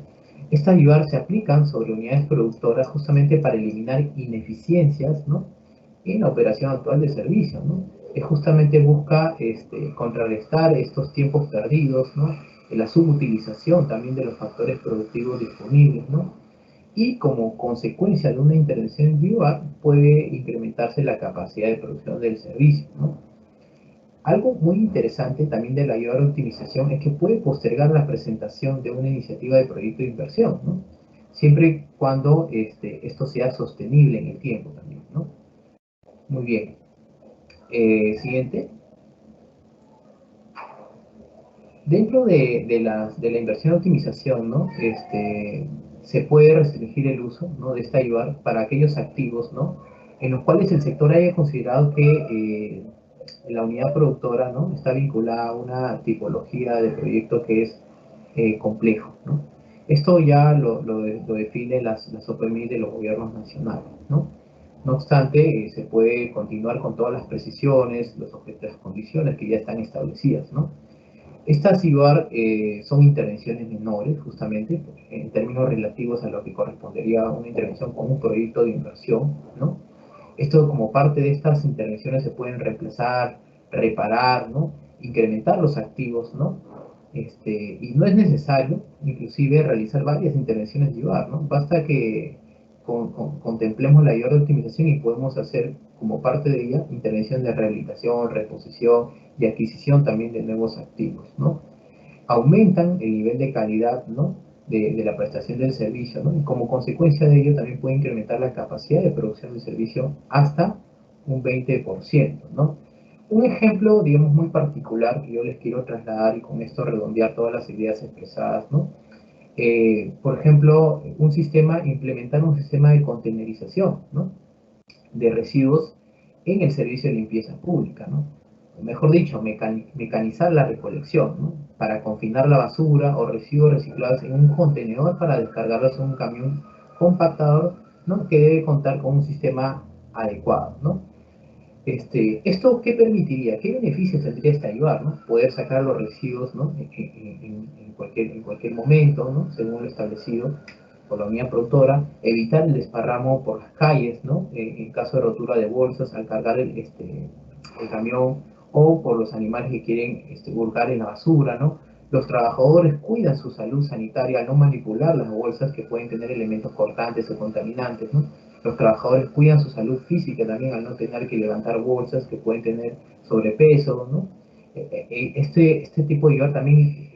Estas IVAR se aplican sobre unidades productoras justamente para eliminar ineficiencias, ¿no?, en la operación actual de servicio, ¿no? Justamente busca contrarrestar estos tiempos perdidos, ¿no?, la subutilización también de los factores productivos disponibles, ¿no?, y como consecuencia de una intervención en IVAR puede incrementarse la capacidad de producción del servicio, ¿no? Algo muy interesante también de la IVAR optimización es que puede postergar la presentación de una iniciativa de proyecto de inversión, ¿no?, siempre y cuando esto sea sostenible en el tiempo también, ¿no? Muy bien. Siguiente. Dentro de la inversión de optimización, ¿no?, se puede restringir el uso, ¿no?, de esta IVAR para aquellos activos, ¿no?, en los cuales el sector haya considerado que la unidad productora, ¿no?, está vinculada a una tipología de proyecto que es complejo, ¿no? Esto ya lo define las OPMI de los gobiernos nacionales, ¿no? No obstante, se puede continuar con todas las precisiones, las condiciones que ya están establecidas, ¿no? Estas IVAR son intervenciones menores, justamente, en términos relativos a lo que correspondería a una intervención con un proyecto de inversión, ¿no? Esto, como parte de estas intervenciones, se pueden reemplazar, reparar, ¿no?, incrementar los activos, ¿no? Y no es necesario, inclusive, realizar varias intervenciones de IVAR, ¿no? Basta que contemplemos la IVAR de optimización y podemos hacer, como parte de ella, intervención de rehabilitación, reposición y adquisición también de nuevos activos, ¿no? Aumentan el nivel de calidad, ¿no?, de la prestación del servicio, ¿no? Y como consecuencia de ello también puede incrementar la capacidad de producción del servicio hasta un 20%, ¿no? Un ejemplo, digamos, muy particular que yo les quiero trasladar y con esto redondear todas las ideas expresadas, ¿no? Por ejemplo, implementar un sistema de containerización, ¿no?, de residuos en el servicio de limpieza pública, ¿no? Mejor dicho, mecanizar la recolección, ¿no?, para confinar la basura o residuos reciclados en un contenedor para descargarlos en un camión compactador, ¿no?, que debe contar con un sistema adecuado, ¿no? ¿Esto qué permitiría? ¿Qué beneficios tendría esta ayudar, ¿no? Poder sacar los residuos, ¿no? En cualquier momento, ¿no? Según lo establecido por la unidad productora, evitar el desparramo por las calles, ¿no? En caso de rotura de bolsas al cargar el camión, o por los animales que quieren volcar en la basura, ¿no? Los trabajadores cuidan su salud sanitaria al no manipular las bolsas que pueden tener elementos cortantes o contaminantes, ¿no? Los trabajadores cuidan su salud física también al no tener que levantar bolsas que pueden tener sobrepeso, ¿no? Este tipo de ayuda también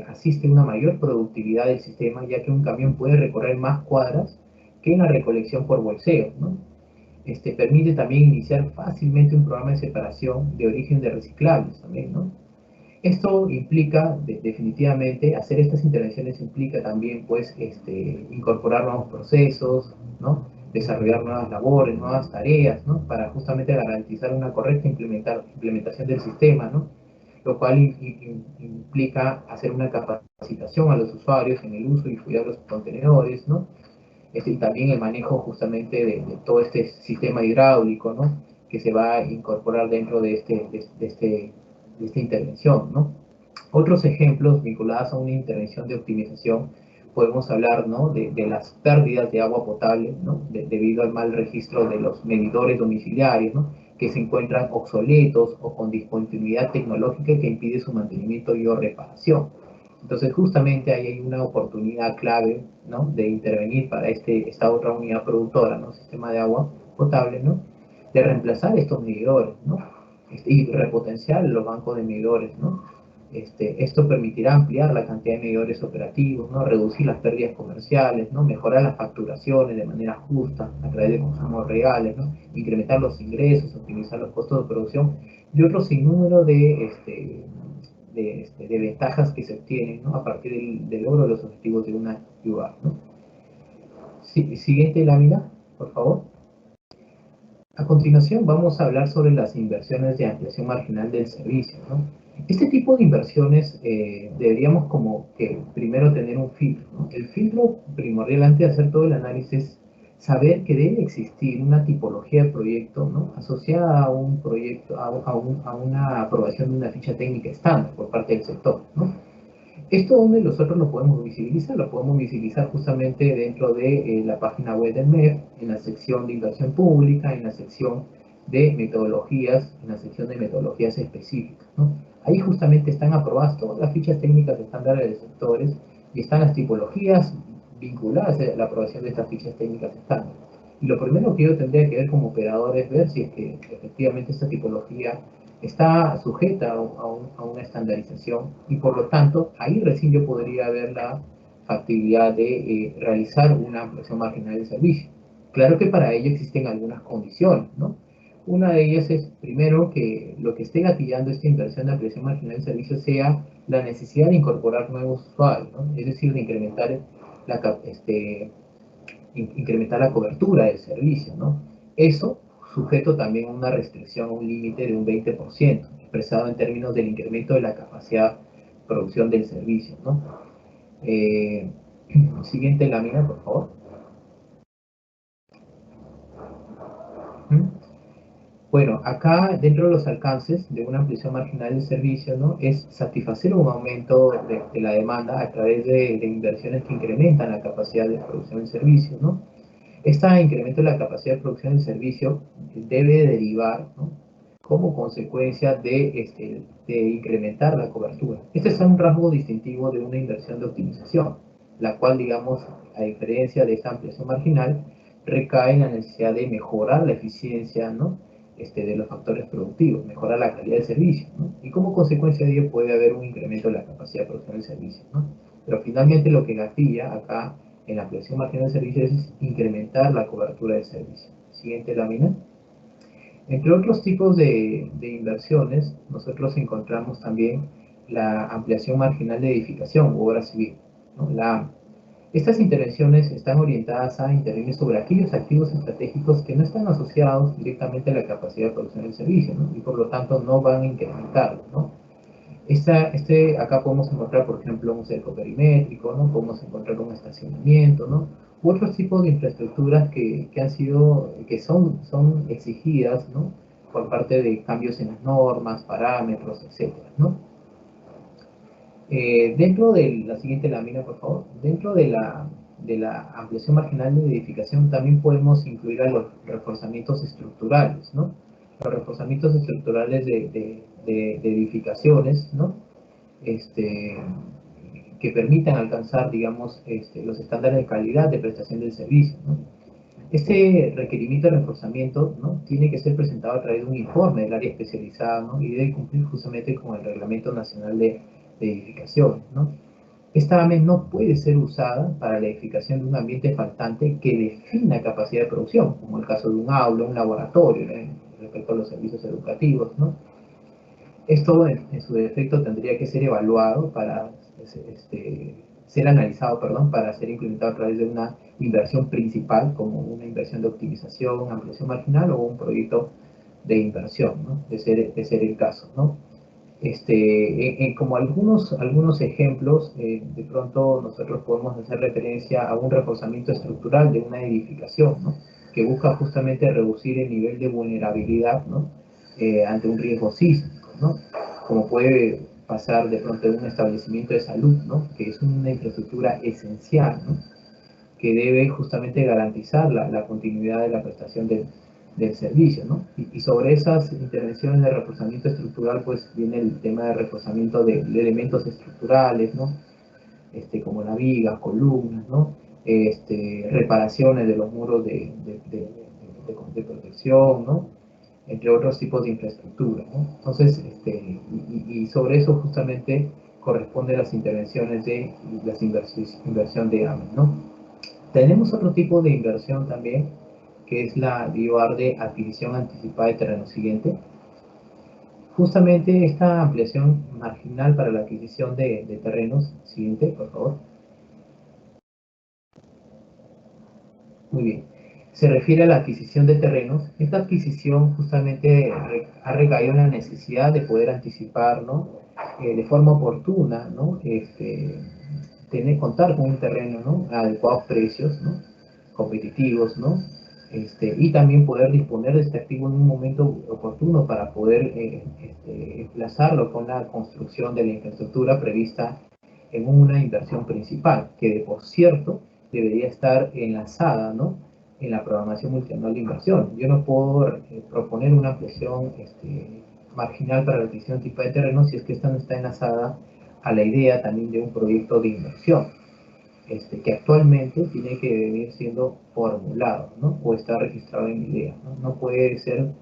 asiste a una mayor productividad del sistema, ya que un camión puede recorrer más cuadras que en la recolección por bolseo, ¿no? Permite también iniciar fácilmente un programa de separación de origen de reciclables también, ¿no? Esto implica, definitivamente, hacer estas intervenciones implica también, pues, incorporar nuevos procesos, ¿no? Desarrollar nuevas labores, nuevas tareas, ¿no? Para justamente garantizar una correcta implementación del sistema, ¿no? Lo cual implica hacer una capacitación a los usuarios en el uso y cuidado de los contenedores, ¿no? Y también el manejo justamente de todo este sistema hidráulico, ¿no? Que se va a incorporar dentro de esta intervención, ¿no? Otros ejemplos vinculados a una intervención de optimización, podemos hablar, ¿no? de las pérdidas de agua potable, ¿no? Debido al mal registro de los medidores domiciliarios, ¿no? Que se encuentran obsoletos o con discontinuidad tecnológica que impide su mantenimiento y o reparación. Entonces, justamente ahí hay una oportunidad clave, ¿no? De intervenir para esta otra unidad productora, ¿no? Sistema de agua potable, ¿no? De reemplazar estos medidores, ¿no? Y repotenciar los bancos de medidores, ¿no? Esto permitirá ampliar la cantidad de medidores operativos, ¿no? Reducir las pérdidas comerciales, ¿no? Mejorar las facturaciones de manera justa a través de consumos reales, ¿no? Incrementar los ingresos, optimizar los costos de producción y otro sinnúmero de ventajas que se obtienen, ¿no? A partir del logro de los objetivos de una ciudad, ¿no? Siguiente lámina, por favor. A continuación vamos a hablar sobre las inversiones de ampliación marginal del servicio, ¿no? Este tipo de inversiones deberíamos como que primero tener un filtro, ¿no? El filtro primordial antes de hacer todo el análisis, saber que debe existir una tipología de proyecto, ¿no? Asociada a un proyecto, a una aprobación de una ficha técnica estándar por parte del sector, ¿no? Esto donde nosotros lo podemos visibilizar justamente dentro de la página web del MEF, en la sección de inversión pública, en la sección de metodologías, en la sección de metodologías específicas, ¿no? Ahí justamente están aprobadas todas las fichas técnicas estándares de sectores y están las tipologías vinculadas a la aprobación de estas fichas técnicas estándar. Y lo primero que yo tendría que ver como operador es ver si es que efectivamente esta tipología está sujeta a una estandarización y por lo tanto ahí recién yo podría ver la factibilidad de realizar una ampliación marginal de servicio. Claro que para ello existen algunas condiciones, ¿no? Una de ellas es, primero, que lo que esté gatillando esta inversión de ampliación marginal de servicio sea la necesidad de incorporar nuevos usuarios, ¿no? Es decir, de incrementar la cobertura del servicio, ¿no? Eso sujeto también a una restricción, a un límite de un 20%, expresado en términos del incremento de la capacidad de producción del servicio, ¿no? Eh, Siguiente lámina, por favor. Bueno, acá dentro de los alcances de una ampliación marginal del servicio, ¿no? Es satisfacer un aumento de la demanda a través de inversiones que incrementan la capacidad de producción del servicio, ¿no? Este incremento de la capacidad de producción del servicio debe derivar, ¿no? Como consecuencia de incrementar la cobertura. Este es un rasgo distintivo de una inversión de optimización, la cual, digamos, a diferencia de esta ampliación marginal, recae en la necesidad de mejorar la eficiencia, ¿no? De los factores productivos, mejorar la calidad del servicio, ¿no? Y como consecuencia de ello puede haber un incremento de la capacidad de producción del servicio, ¿no? Pero finalmente lo que gatilla acá en la ampliación marginal de servicios es incrementar la cobertura del servicio. Siguiente lámina. Entre otros tipos de inversiones, nosotros encontramos también la ampliación marginal de edificación u obra civil, ¿no? La AM. Estas intervenciones están orientadas a intervenir sobre aquellos activos estratégicos que no están asociados directamente a la capacidad de producción del servicio, ¿no? Y por lo tanto no van a incrementarlo, ¿no? Acá podemos encontrar, por ejemplo, un cerco perimétrico, ¿no? Podemos encontrar un estacionamiento, ¿no? U otros tipos de infraestructuras que son exigidas, ¿no? por parte de cambios en las normas, parámetros, etcétera, ¿no? Dentro de la siguiente lámina, por favor, dentro de la ampliación marginal de edificación también podemos incluir a los reforzamientos estructurales, ¿no? Los reforzamientos estructurales de edificaciones, ¿no? Que permitan alcanzar, digamos, los estándares de calidad de prestación del servicio, ¿no? Este requerimiento de reforzamiento, ¿no?, tiene que ser presentado a través de un informe del área especializada, ¿no?, y debe cumplir justamente con el Reglamento Nacional de Edificaciones, ¿no? Esta AME no puede ser usada para la edificación de un ambiente faltante que defina capacidad de producción, como el caso de un aula, un laboratorio, respecto a los servicios educativos, ¿no? Esto, en su defecto, tendría que ser evaluado para ser analizado, perdón, para ser implementado a través de una inversión principal, como una inversión de optimización, ampliación marginal o un proyecto de inversión, ¿no?, de ser el caso, ¿no? Como algunos ejemplos, de pronto nosotros podemos hacer referencia a un reforzamiento estructural de una edificación, ¿no?, que busca justamente reducir el nivel de vulnerabilidad, ¿no?, ante un riesgo sísmico, ¿no?, como puede pasar de pronto en un establecimiento de salud, ¿no?, que es una infraestructura esencial, ¿no?, que debe justamente garantizar la continuidad de la prestación del servicio, ¿no? Y sobre esas intervenciones de reforzamiento estructural, pues viene el tema de reforzamiento de elementos estructurales, ¿no?, como las vigas, columnas, ¿no?, reparaciones de los muros de protección, ¿no?, entre otros tipos de infraestructura, ¿no? Entonces, y sobre eso justamente corresponden las intervenciones de las inversión de AME, ¿no? Tenemos otro tipo de inversión también, que es la DIOAR de adquisición anticipada de terreno siguiente. Justamente esta ampliación marginal para la adquisición de terrenos, siguiente, por favor. Muy bien. Se refiere a la adquisición de terrenos. Esta adquisición justamente ha recaído en la necesidad de poder anticipar, ¿no?, de forma oportuna, ¿no?, contar con un terreno, ¿no?, a adecuados precios, ¿no?, competitivos, ¿no?, y también poder disponer de este activo en un momento oportuno para poder emplazarlo con la construcción de la infraestructura prevista en una inversión principal, que por cierto debería estar enlazada, ¿no?, en la programación multianual de inversión. Yo no puedo proponer una ampliación marginal para la adquisición tipo de terreno si es que esta no está enlazada a la idea también de un proyecto de inversión, que actualmente tiene que venir siendo formulado, ¿no?, o está registrado en idea, ¿no? No puede ser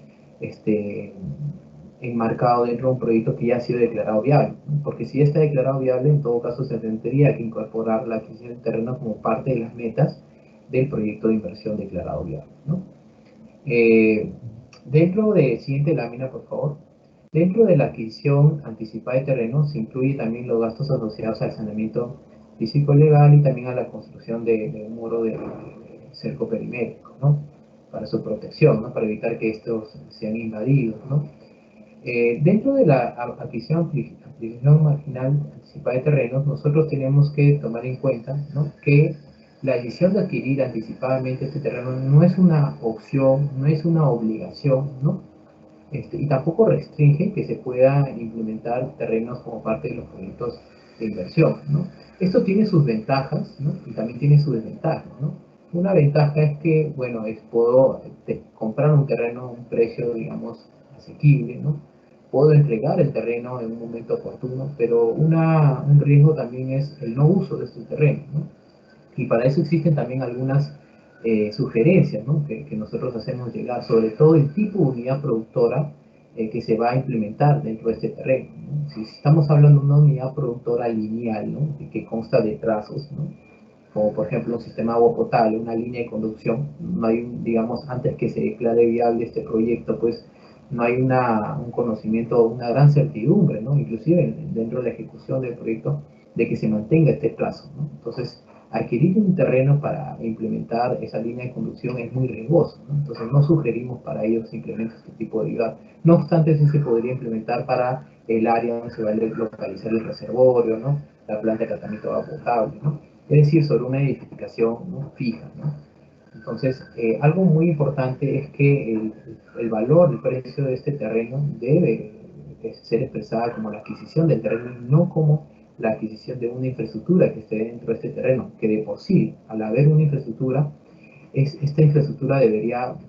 enmarcado dentro de un proyecto que ya ha sido declarado viable, ¿no? Porque si ya está declarado viable, en todo caso se tendría que incorporar la adquisición del terreno como parte de las metas del proyecto de inversión declarado viable, ¿no? Dentro de, siguiente lámina, por favor. Dentro de la adquisición anticipada de terrenos se incluye también los gastos asociados al saneamiento físico-legal y también a la construcción de un muro de cerco perimétrico, ¿no?, para su protección, ¿no?, para evitar que estos sean invadidos, ¿no? Dentro de la adquisición marginal anticipada de terrenos, nosotros tenemos que tomar en cuenta, ¿no?, que la decisión de adquirir anticipadamente este terreno no es una opción, no es una obligación, ¿no?, y tampoco restringe que se pueda implementar terrenos como parte de los proyectos de inversión, ¿no? Esto tiene sus ventajas, ¿no?, y también tiene sus desventajas, ¿no? Una ventaja es que, bueno, puedo comprar un terreno a un precio, digamos, asequible, ¿no? Puedo entregar el terreno en un momento oportuno, pero un riesgo también es el no uso de este terreno, ¿no? Y para eso existen también algunas sugerencias, ¿no?, que nosotros hacemos llegar, sobre todo el tipo de unidad productora que se va a implementar dentro de este terreno, ¿no? Si estamos hablando de una unidad productora lineal, ¿no?, que consta de trazos, ¿no?, como por ejemplo un sistema de agua potable, una línea de conducción, no hay, digamos, antes que se declare viable este proyecto, pues no hay un conocimiento, una gran certidumbre, ¿no?, inclusive dentro de la ejecución del proyecto, de que se mantenga este plazo, ¿no? Entonces, adquirir un terreno para implementar esa línea de conducción es muy riesgoso, ¿no? Entonces no sugerimos para ellos simplemente este tipo de ayuda. No obstante, sí se podría implementar para el área donde se va a localizar el reservorio, ¿no?, la planta de tratamiento de agua potable, ¿no?, es decir, sobre una edificación, ¿no?, fija, ¿no? Entonces, algo muy importante es que el valor, el precio de este terreno debe ser expresada como la adquisición del terreno y no como la adquisición de una infraestructura que esté dentro de este terreno, que de por sí, al haber una infraestructura, esta infraestructura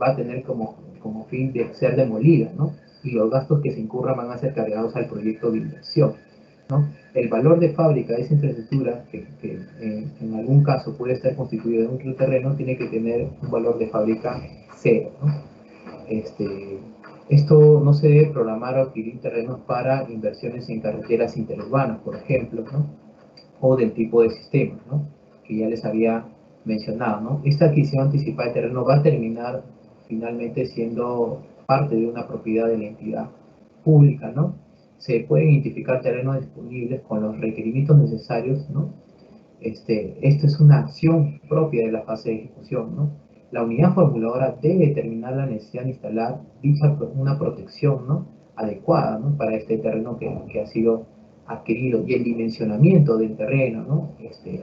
va a tener como fin de ser demolida, ¿no? Y los gastos que se incurran van a ser cargados al proyecto de inversión, ¿no? El valor de fábrica de esa infraestructura, que en algún caso puede estar constituido de un terreno, tiene que tener un valor de fábrica cero, ¿no? Esto no se debe programar o adquirir terrenos para inversiones en carreteras interurbanas, por ejemplo, ¿no? O del tipo de sistemas, ¿no? Que ya les había mencionado, ¿no? Esta adquisición anticipada de terreno va a terminar finalmente siendo parte de una propiedad de la entidad pública, ¿no? Se pueden identificar terrenos disponibles con los requerimientos necesarios, ¿no? Esto es una acción propia de la fase de ejecución, ¿no? La unidad formuladora debe determinar la necesidad de instalar una protección, ¿no? Adecuada, ¿no? Para este terreno que ha sido adquirido, y el dimensionamiento del terreno, ¿no?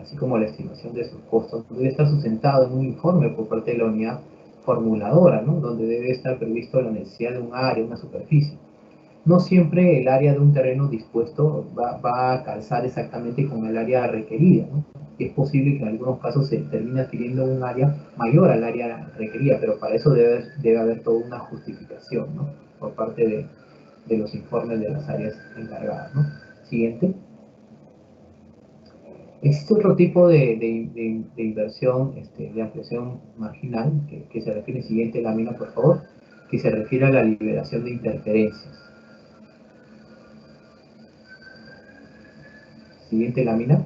Así como la estimación de sus costos, debe estar sustentado en un informe por parte de la unidad formuladora, ¿no? Donde debe estar previsto la necesidad de un área, una superficie. No siempre el área de un terreno dispuesto va a calzar exactamente con el área requerida, ¿no? Es posible que en algunos casos se termine adquiriendo un área mayor al área requerida, pero para eso debe haber toda una justificación, ¿no? Por parte de los informes de las áreas encargadas, ¿no? Siguiente. Existe otro tipo de inversión, de ampliación marginal, que se refiere, siguiente lámina, por favor, que se refiere a la liberación de interferencias. Siguiente lámina.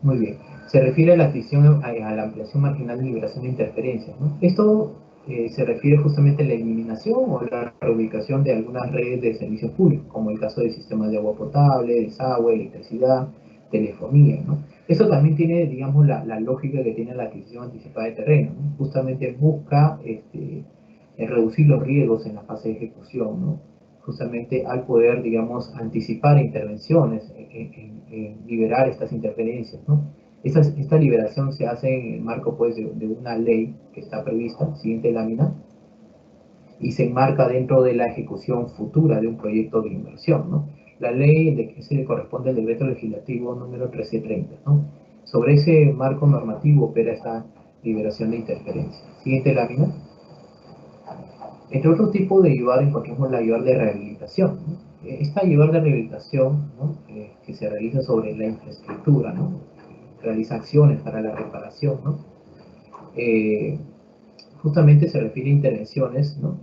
Muy bien. Se refiere a la adquisición, a la ampliación marginal de liberación de interferencias, ¿no? Esto se refiere justamente a la eliminación o la reubicación de algunas redes de servicios públicos, como el caso de sistemas de agua potable, desagüe, electricidad, telefonía, ¿no? Eso también tiene, digamos, la lógica que tiene la adquisición anticipada de terreno, ¿no? Justamente busca reducir los riesgos en la fase de ejecución, ¿no? Justamente al poder, digamos, anticipar intervenciones, liberar estas interferencias, ¿no? Esta liberación se hace en el marco, pues, de una ley que está prevista, siguiente lámina, y se enmarca dentro de la ejecución futura de un proyecto de inversión, ¿no? La ley de que se corresponde al decreto legislativo número 1330, ¿no? Sobre ese marco normativo opera esta liberación de interferencias. Siguiente lámina. Entre otros tipos de IVAR encontramos la IVAR de rehabilitación, ¿no? Esta IVAR de rehabilitación, ¿no? Que se realiza sobre la infraestructura, ¿no? Realiza acciones para la reparación, ¿no? Justamente se refiere a intervenciones, ¿no?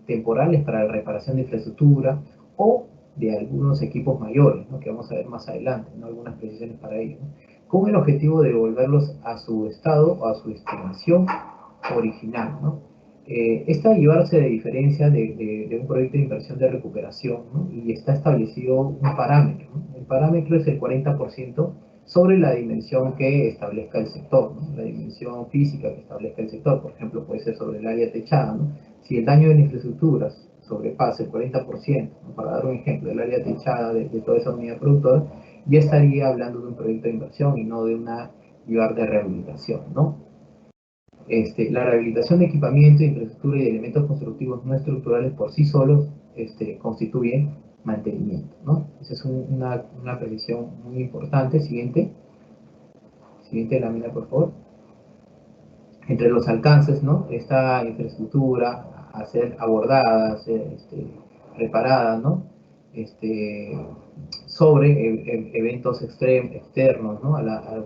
Temporales para la reparación de infraestructura o de algunos equipos mayores, ¿no? Que vamos a ver más adelante, ¿no? Algunas precisiones para ello, ¿no? Con el objetivo de devolverlos a su estado o a su estimación original, ¿no? Esta IVAR se diferencia de un proyecto de inversión de recuperación, ¿no? Y está establecido un parámetro, ¿no? El parámetro es el 40% sobre la dimensión que establezca el sector, ¿no? La dimensión física que establezca el sector, por ejemplo, puede ser sobre el área techada, ¿no? Si el daño de la infraestructura sobrepasa el 40%, ¿no? Para dar un ejemplo, del área techada de toda esa unidad productora, ya estaría hablando de un proyecto de inversión y no de una IVAR de rehabilitación, ¿no? La rehabilitación de equipamiento, infraestructura y de elementos constructivos no estructurales por sí solos constituyen mantenimiento, ¿no? Esa es una precisión muy importante. Siguiente lámina, por favor. Entre los alcances, ¿no? Esta infraestructura a ser abordada, a ser reparada, ¿no? Sobre eventos externos, ¿no?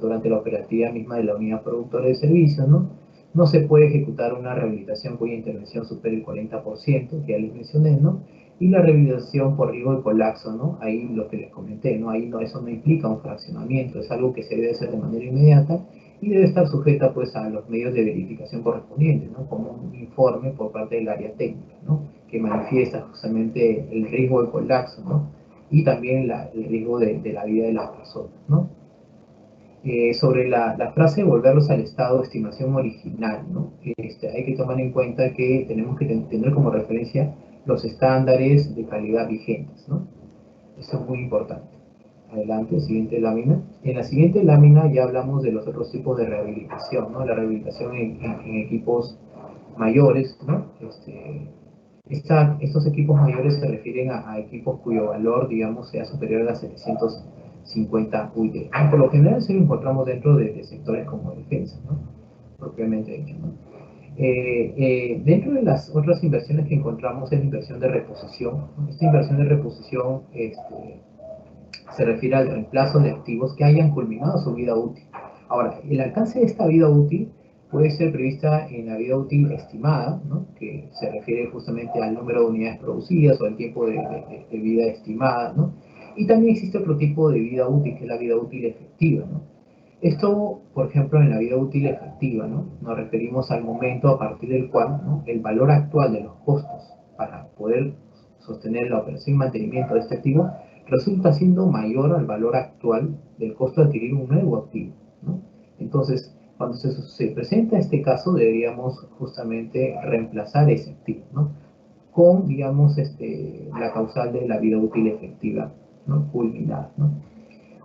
Durante la operatividad misma de la unidad productora de servicios, ¿no? No se puede ejecutar una rehabilitación cuya intervención supere el 40%, que ya les mencioné, ¿no? Y la rehabilitación por riesgo de colapso, ¿no? Ahí lo que les comenté, ¿no? Ahí no, eso no implica un fraccionamiento, es algo que se debe hacer de manera inmediata y debe estar sujeta, pues, a los medios de verificación correspondientes, ¿no? Como un informe por parte del área técnica, ¿no? Que manifiesta justamente el riesgo de colapso, ¿no? Y también el riesgo de la vida de las personas, ¿no? Sobre la frase de volverlos al estado de estimación original, ¿no? Hay que tomar en cuenta que tenemos que tener como referencia los estándares de calidad vigentes, ¿no? Eso es muy importante. Adelante, siguiente lámina. En la siguiente lámina ya hablamos de los otros tipos de rehabilitación, ¿no? La rehabilitación en equipos mayores, ¿no? Estos equipos mayores se refieren a equipos cuyo valor, digamos, sea superior a 750 UIT. Por lo general, se lo encontramos dentro de sectores como defensa, ¿no? Propiamente dicho, ¿no? Dentro de las otras inversiones que encontramos es la inversión de reposición. Esta inversión de reposición se refiere al reemplazo de activos que hayan culminado su vida útil. Ahora, el alcance de esta vida útil puede ser prevista en la vida útil estimada, ¿no? Que se refiere justamente al número de unidades producidas o al tiempo de vida estimada, ¿no? Y también existe otro tipo de vida útil, que es la vida útil efectiva, ¿no? Esto, por ejemplo, en la vida útil efectiva, ¿no? Nos referimos al momento a partir del cual, ¿no? El valor actual de los costos para poder sostener la operación y mantenimiento de este activo resulta siendo mayor al valor actual del costo de adquirir un nuevo activo, ¿no? Entonces, cuando se presenta este caso, deberíamos justamente reemplazar ese activo, ¿no? Con, digamos, la causal de la vida útil efectiva, ¿no? Culminada, ¿no?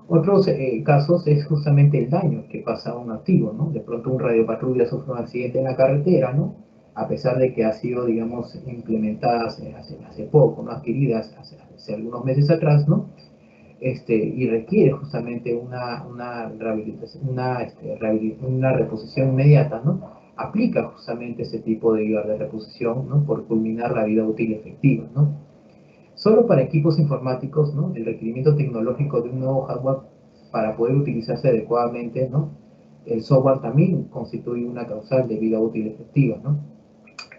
Otros casos es justamente el daño que pasa a un activo, ¿no? De pronto un radiopatrulla sufre un accidente en la carretera, ¿no? A pesar de que ha sido, digamos, implementada hace poco, ¿no? Adquiridas hace algunos meses atrás, ¿no? Y requiere justamente una rehabilitación, una reposición inmediata, ¿no? Aplica justamente ese tipo de reposición, ¿no? Por culminar la vida útil efectiva, ¿no? Solo para equipos informáticos, ¿no? El requerimiento tecnológico de un nuevo hardware para poder utilizarse adecuadamente, ¿no? El software también constituye una causal de vida útil efectiva, ¿no?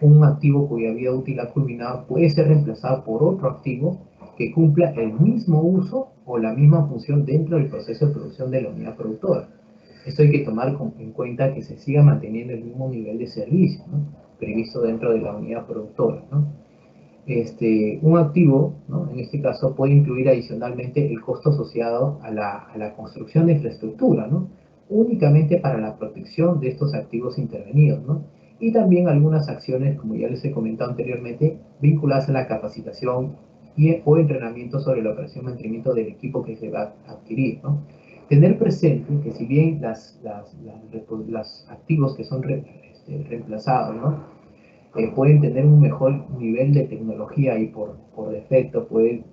Un activo cuya vida útil ha culminado puede ser reemplazado por otro activo que cumpla el mismo uso o la misma función dentro del proceso de producción de la unidad productora. Esto hay que tomar en cuenta que se siga manteniendo el mismo nivel de servicio, ¿no? Previsto dentro de la unidad productora, ¿no? Un activo, ¿no? En este caso, puede incluir adicionalmente el costo asociado a la construcción de infraestructura, ¿no? Únicamente para la protección de estos activos intervenidos, ¿no? Y también algunas acciones, como ya les he comentado anteriormente, vinculadas a la capacitación o entrenamiento sobre la operación y mantenimiento del equipo que se va a adquirir, ¿no? Tener presente que si bien los activos que son reemplazados, ¿no? Pueden tener un mejor nivel de tecnología y por defecto pueden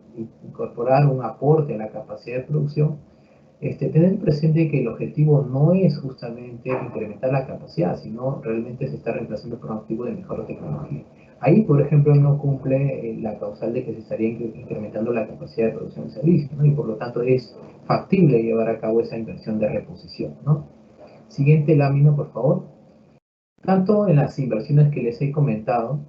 incorporar un aporte a la capacidad de producción, tener presente que el objetivo no es justamente incrementar la capacidad, sino realmente se está reemplazando por un activo de mejor tecnología. Ahí, por ejemplo, no cumple la causal de que se estaría incrementando la capacidad de producción de servicios, ¿no? Y por lo tanto es factible llevar a cabo esa inversión de reposición, ¿no? Siguiente lámina, por favor. Tanto en las inversiones que les he comentado,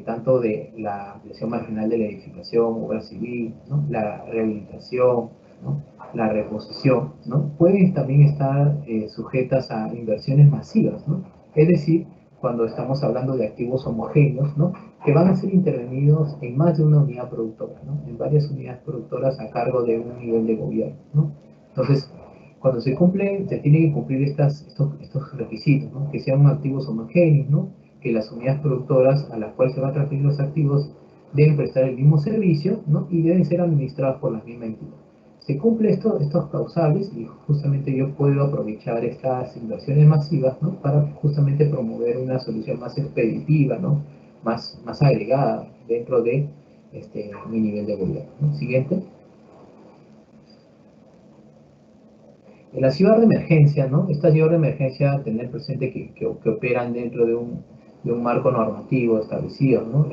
tanto de la ampliación marginal de la edificación, obra civil, ¿no? La rehabilitación, ¿no? La reposición, ¿no? Pueden también estar sujetas a inversiones masivas, ¿no? Es decir, cuando estamos hablando de activos homogéneos, ¿no? Que van a ser intervenidos en más de una unidad productora, ¿no? En varias unidades productoras a cargo de un nivel de gobierno, ¿no? Entonces, cuando se cumple, se tienen que cumplir estos requisitos, ¿no? Que sean activos homogéneos, ¿no? Que las unidades productoras a las cuales se van a transferir los activos deben prestar el mismo servicio, ¿no? Y deben ser administrados por la misma entidad. Se cumple estos causales y justamente yo puedo aprovechar estas inversiones masivas, ¿no? Para justamente promover una solución más expeditiva, ¿no? Más agregada dentro de mi nivel de gobierno, ¿no? Siguiente. En la ciudad de emergencia, ¿no? Esta ciudad de emergencia, tener presente que operan dentro de un marco normativo establecido, ¿no?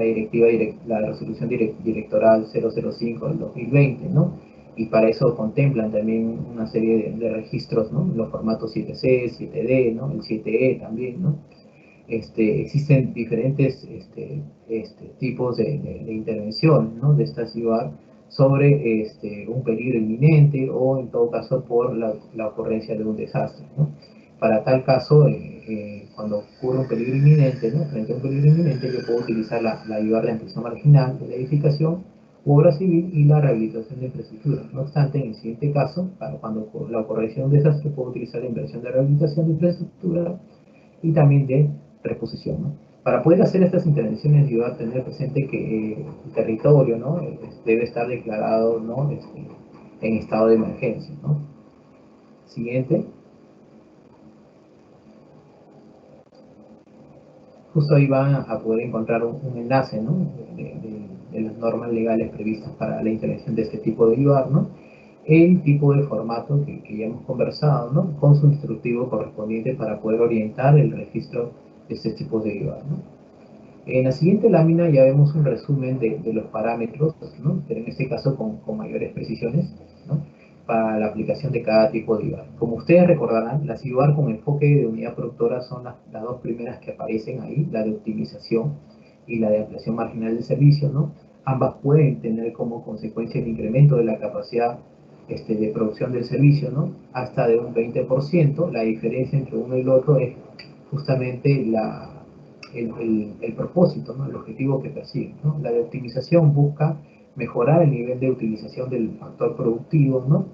La resolución directoral 005 del 2020, ¿no? Y para eso contemplan también una serie de registros, ¿no? Los formatos 7C, 7D, ¿no? El 7E también, ¿no? Existen diferentes tipos de intervención, ¿no? De esta ciudad sobre un peligro inminente o en todo caso por la ocurrencia de un desastre, ¿no? Para tal caso, cuando ocurre un peligro inminente, ¿no? Frente a un peligro inminente, yo puedo utilizar la ayuda de ampliación marginal de la edificación, obra civil y la rehabilitación de infraestructura. No obstante, en el siguiente caso, para cuando la ocurrencia de un desastre, puedo utilizar la inversión de rehabilitación de infraestructura y también de reposición, ¿no? Para poder hacer estas intervenciones, yo a tener presente que el territorio, ¿no? Debe estar declarado, ¿no? En estado de emergencia, ¿no? Siguiente. Justo ahí van a poder encontrar un enlace, ¿no? de las normas legales previstas para la intervención de este tipo de IVAR, ¿no? El tipo de formato que ya hemos conversado, ¿no? Con su instructivo correspondiente para poder orientar el registro de este tipo de IVAR, ¿no? En la siguiente lámina ya vemos un resumen de los parámetros, ¿no? Pero en este caso con mayores precisiones, ¿no? Para la aplicación de cada tipo de IVAR. Como ustedes recordarán, las IVAR con enfoque de unidad productora son las dos primeras que aparecen ahí, la de optimización y la de ampliación marginal del servicio, ¿no? Ambas pueden tener como consecuencia el incremento de la capacidad de producción del servicio, ¿no? Hasta de un 20%. La diferencia entre uno y el otro es justamente el propósito, ¿no? El objetivo que persigue, ¿no? La de optimización busca mejorar el nivel de utilización del factor productivo, ¿no?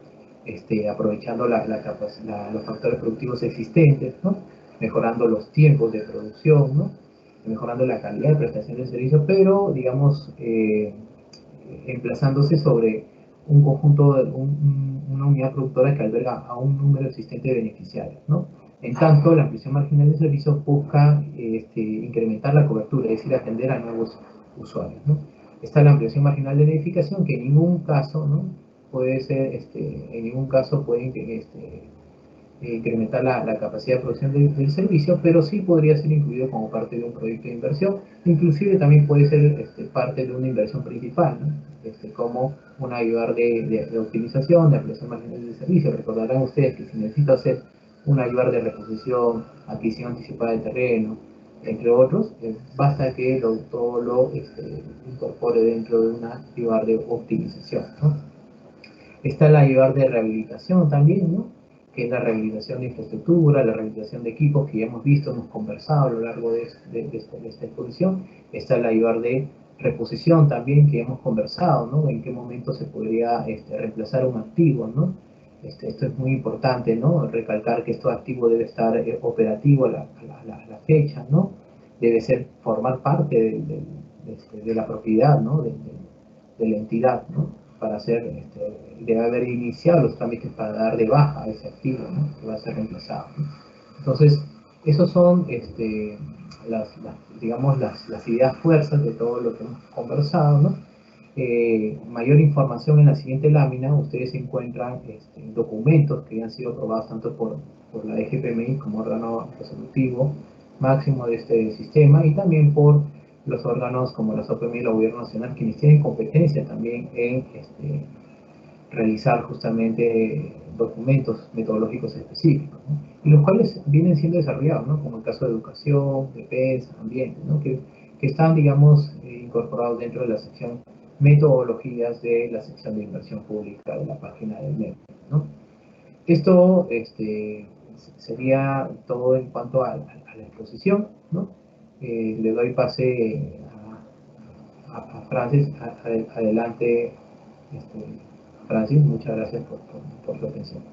Aprovechando los factores productivos existentes, ¿no? Mejorando los tiempos de producción, ¿no? Mejorando la calidad de prestación del servicio, pero, digamos, emplazándose sobre un conjunto, una unidad productora que alberga a un número existente de beneficiarios, ¿no? En tanto, la ampliación marginal de servicios busca incrementar la cobertura, es decir, atender a nuevos usuarios, ¿no? Está la ampliación marginal de edificación, que en ningún caso, ¿no? Puede ser, en ningún caso puede incrementar la capacidad de producción del servicio, pero sí podría ser incluido como parte de un proyecto de inversión, inclusive también puede ser parte de una inversión principal, ¿no? Como un ayudar de optimización, de ampliación marginal del servicio. Recordarán ustedes que si necesito hacer un ayudar de reposición, adquisición anticipada de terreno, entre otros, basta que todo lo incorpore dentro de una ayudar de optimización, ¿no? Está la ayudar de rehabilitación también, ¿no? Que es la rehabilitación de infraestructura, la rehabilitación de equipos que ya hemos visto, hemos conversado a lo largo de esta exposición. Está la ayudar de reposición también que hemos conversado, ¿no? En qué momento se podría reemplazar un activo, ¿no? Esto es muy importante, ¿no? Recalcar que este activo debe estar operativo a la fecha, ¿no? Debe formar parte de la propiedad, ¿no? De la entidad, ¿no? Para hacer, debe haber iniciado los trámites para dar de baja a ese activo, ¿no? Que va a ser reemplazado, ¿no? Entonces, esos son, digamos, las ideas fuerzas de todo lo que hemos conversado, ¿no? Mayor información en la siguiente lámina, ustedes encuentran documentos que han sido aprobados tanto por la DGPMI como órgano resolutivo máximo de este sistema y también por los órganos como la SOPMI y el Gobierno Nacional, quienes tienen competencia también en realizar justamente documentos metodológicos específicos, ¿no? Y los cuales vienen siendo desarrollados, ¿no? Como el caso de educación, defensa, ambiente, ¿no? Que están, digamos, incorporados dentro de la sección metodologías de la sección de inversión pública de la página del MEP, ¿no? Esto sería todo en cuanto a la exposición, ¿no? Le doy pase a Francis. Adelante, Francis, muchas gracias por tu atención.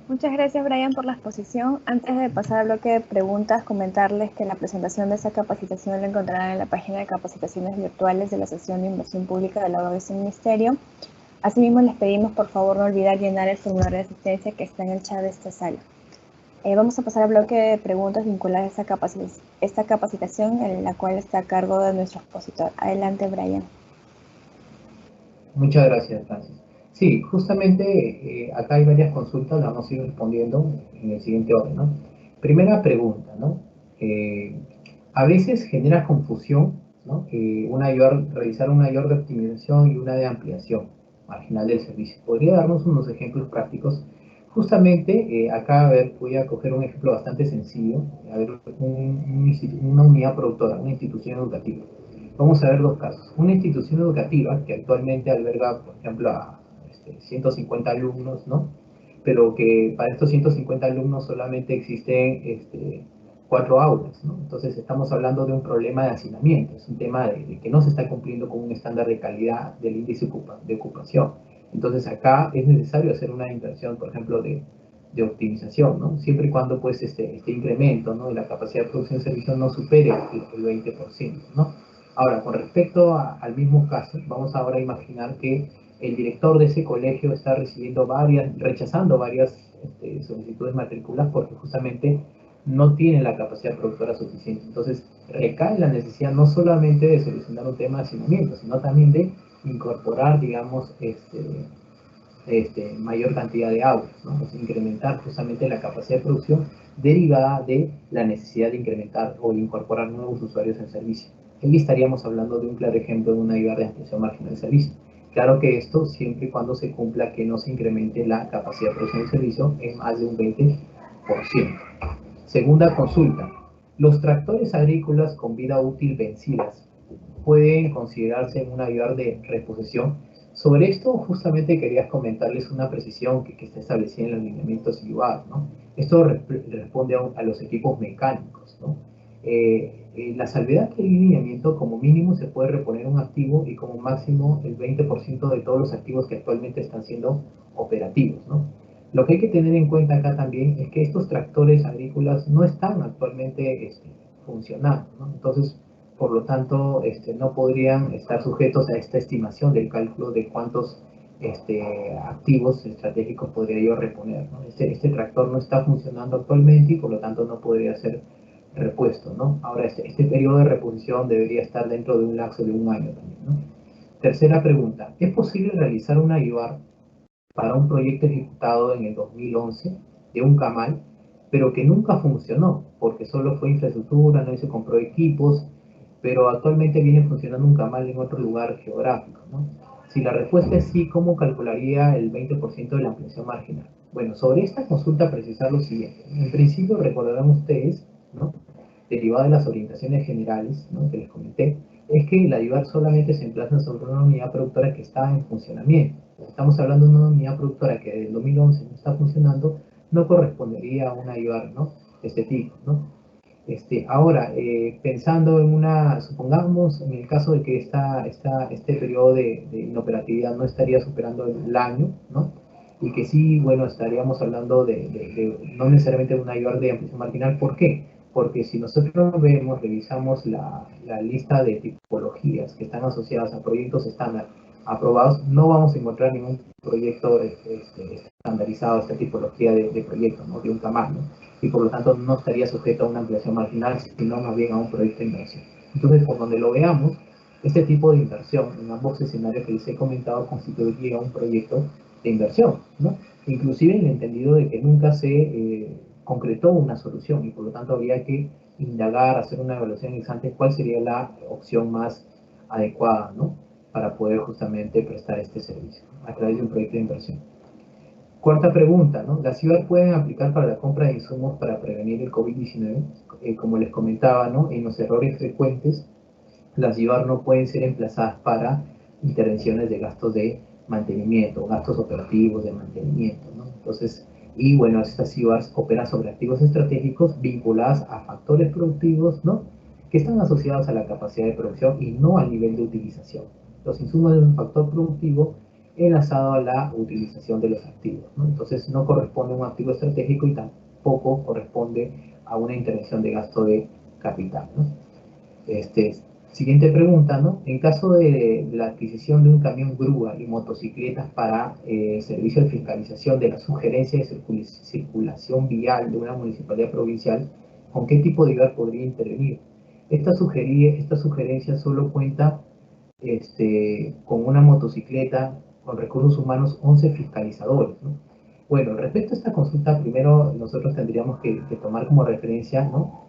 Muchas gracias, Brian, por la exposición. Antes de pasar al bloque de preguntas, comentarles que la presentación de esta capacitación la encontrarán en la página de capacitaciones virtuales de la sección de inversión pública de la OBS Ministerio. Asimismo, les pedimos por favor no olvidar llenar el formulario de asistencia que está en el chat de esta sala. Vamos a pasar al bloque de preguntas vinculadas a esta capacitación, en la cual está a cargo de nuestro expositor. Adelante, Brian. Muchas gracias, Francis. Sí, justamente acá hay varias consultas, las vamos a ir respondiendo en el siguiente orden, ¿no? Primera pregunta, ¿no? A veces genera confusión, ¿no? Realizar una IOR de optimización y una de ampliación marginal del servicio. ¿Podría darnos unos ejemplos prácticos? Justamente acá, a ver, voy a coger un ejemplo bastante sencillo. A ver, una unidad productora, una institución educativa. Vamos a ver dos casos. Una institución educativa que actualmente alberga, por ejemplo, a 150 alumnos, ¿no? Pero que para estos 150 alumnos solamente existen 4 aulas, ¿no? Entonces estamos hablando de un problema de hacinamiento, es un tema de que no se está cumpliendo con un estándar de calidad del índice de ocupación. Entonces acá es necesario hacer una inversión, por ejemplo, de optimización, ¿no? Siempre y cuando pues este incremento, ¿no? de la capacidad de producción de servicios no supere el 20%, ¿no? Ahora, con respecto al mismo caso, vamos ahora a imaginar que el director de ese colegio está rechazando varias solicitudes matrículas porque justamente no tienen la capacidad productora suficiente. Entonces, recae la necesidad no solamente de solucionar un tema de hacinamiento, sino también de incorporar, digamos, mayor cantidad de aulas, ¿no? Es incrementar justamente la capacidad de producción derivada de la necesidad de incrementar o incorporar nuevos usuarios al servicio. Aquí estaríamos hablando de un claro ejemplo de una ayuda de ampliación marginal del servicio. Claro que esto siempre y cuando se cumpla que no se incremente la capacidad de producción del servicio en más de un 20%. Segunda consulta. Los tractores agrícolas con vida útil vencidas pueden considerarse una ayuda de reposición. Sobre esto justamente quería comentarles una precisión que está establecida en los lineamientos IUAR, ¿no? Esto responde a los equipos mecánicos, ¿no? La salvedad que el lineamiento como mínimo se puede reponer un activo y como máximo el 20% de todos los activos que actualmente están siendo operativos, ¿no? Lo que hay que tener en cuenta acá también es que estos tractores agrícolas no están actualmente funcionando, ¿no? Entonces, por lo tanto, no podrían estar sujetos a esta estimación del cálculo de cuántos activos estratégicos podría yo reponer, ¿no? Este tractor no está funcionando actualmente y por lo tanto no podría ser repuesto, ¿no? Ahora, este periodo de reposición debería estar dentro de un lapso de un año también, ¿no? Tercera pregunta, ¿es posible realizar una IVAR para un proyecto ejecutado en el 2011 de un camal, pero que nunca funcionó, porque solo fue infraestructura, no se compró equipos, pero actualmente viene funcionando un camal en otro lugar geográfico, ¿no? Si la respuesta es sí, ¿cómo calcularía el 20% de la ampliación marginal? Bueno, sobre esta consulta precisar lo siguiente. En principio recordarán ustedes, ¿no?, derivado de las orientaciones generales, ¿no?, que les comenté, es que la IVAR solamente se emplaza sobre una unidad productora que está en funcionamiento. Estamos hablando de una unidad productora que desde el 2011 no está funcionando, no correspondería a una IVAR, ¿no?, de este tipo, ¿no? Ahora, pensando en supongamos en el caso de que este periodo de inoperatividad no estaría superando el año, ¿no? Y que sí, bueno, estaríamos hablando no necesariamente de una IVAR de ampliación marginal. ¿Por qué? Porque si nosotros revisamos la lista de tipologías que están asociadas a proyectos estándar aprobados, no vamos a encontrar ningún proyecto estandarizado a esta tipología de proyecto, ¿no?, de un tamaño, y por lo tanto no estaría sujeto a una ampliación marginal, sino más bien a un proyecto de inversión. Entonces, por donde lo veamos, este tipo de inversión en ambos escenarios que les he comentado constituiría un proyecto de inversión, ¿no? Inclusive en el entendido de que nunca se concretó una solución y por lo tanto habría que indagar, hacer una evaluación ex ante cuál sería la opción más adecuada, ¿no?, para poder justamente prestar este servicio a través de un proyecto de inversión. Cuarta pregunta, ¿no? ¿Las IVAR pueden aplicar para la compra de insumos para prevenir el COVID-19? Como les comentaba, ¿no?, en los errores frecuentes, las IVAR no pueden ser emplazadas para intervenciones de gastos de mantenimiento, gastos operativos de mantenimiento, ¿no? Entonces, y bueno, estas IVARs operan sobre activos estratégicos vinculadas a factores productivos, ¿no?, que están asociados a la capacidad de producción y no al nivel de utilización. Los insumos de un factor productivo enlazado a la utilización de los activos, ¿no? Entonces no corresponde a un activo estratégico y tampoco corresponde a una intervención de gasto de capital, ¿no? Siguiente pregunta, ¿no? En caso de la adquisición de un camión grúa y motocicletas para servicio de fiscalización de la sugerencia de circulación vial de una municipalidad provincial, ¿con qué tipo de IVAR podría intervenir? Esta sugerencia solo cuenta con una motocicleta, con recursos humanos, 11 fiscalizadores, ¿no? Bueno, respecto a esta consulta, primero nosotros tendríamos que tomar como referencia, ¿no?,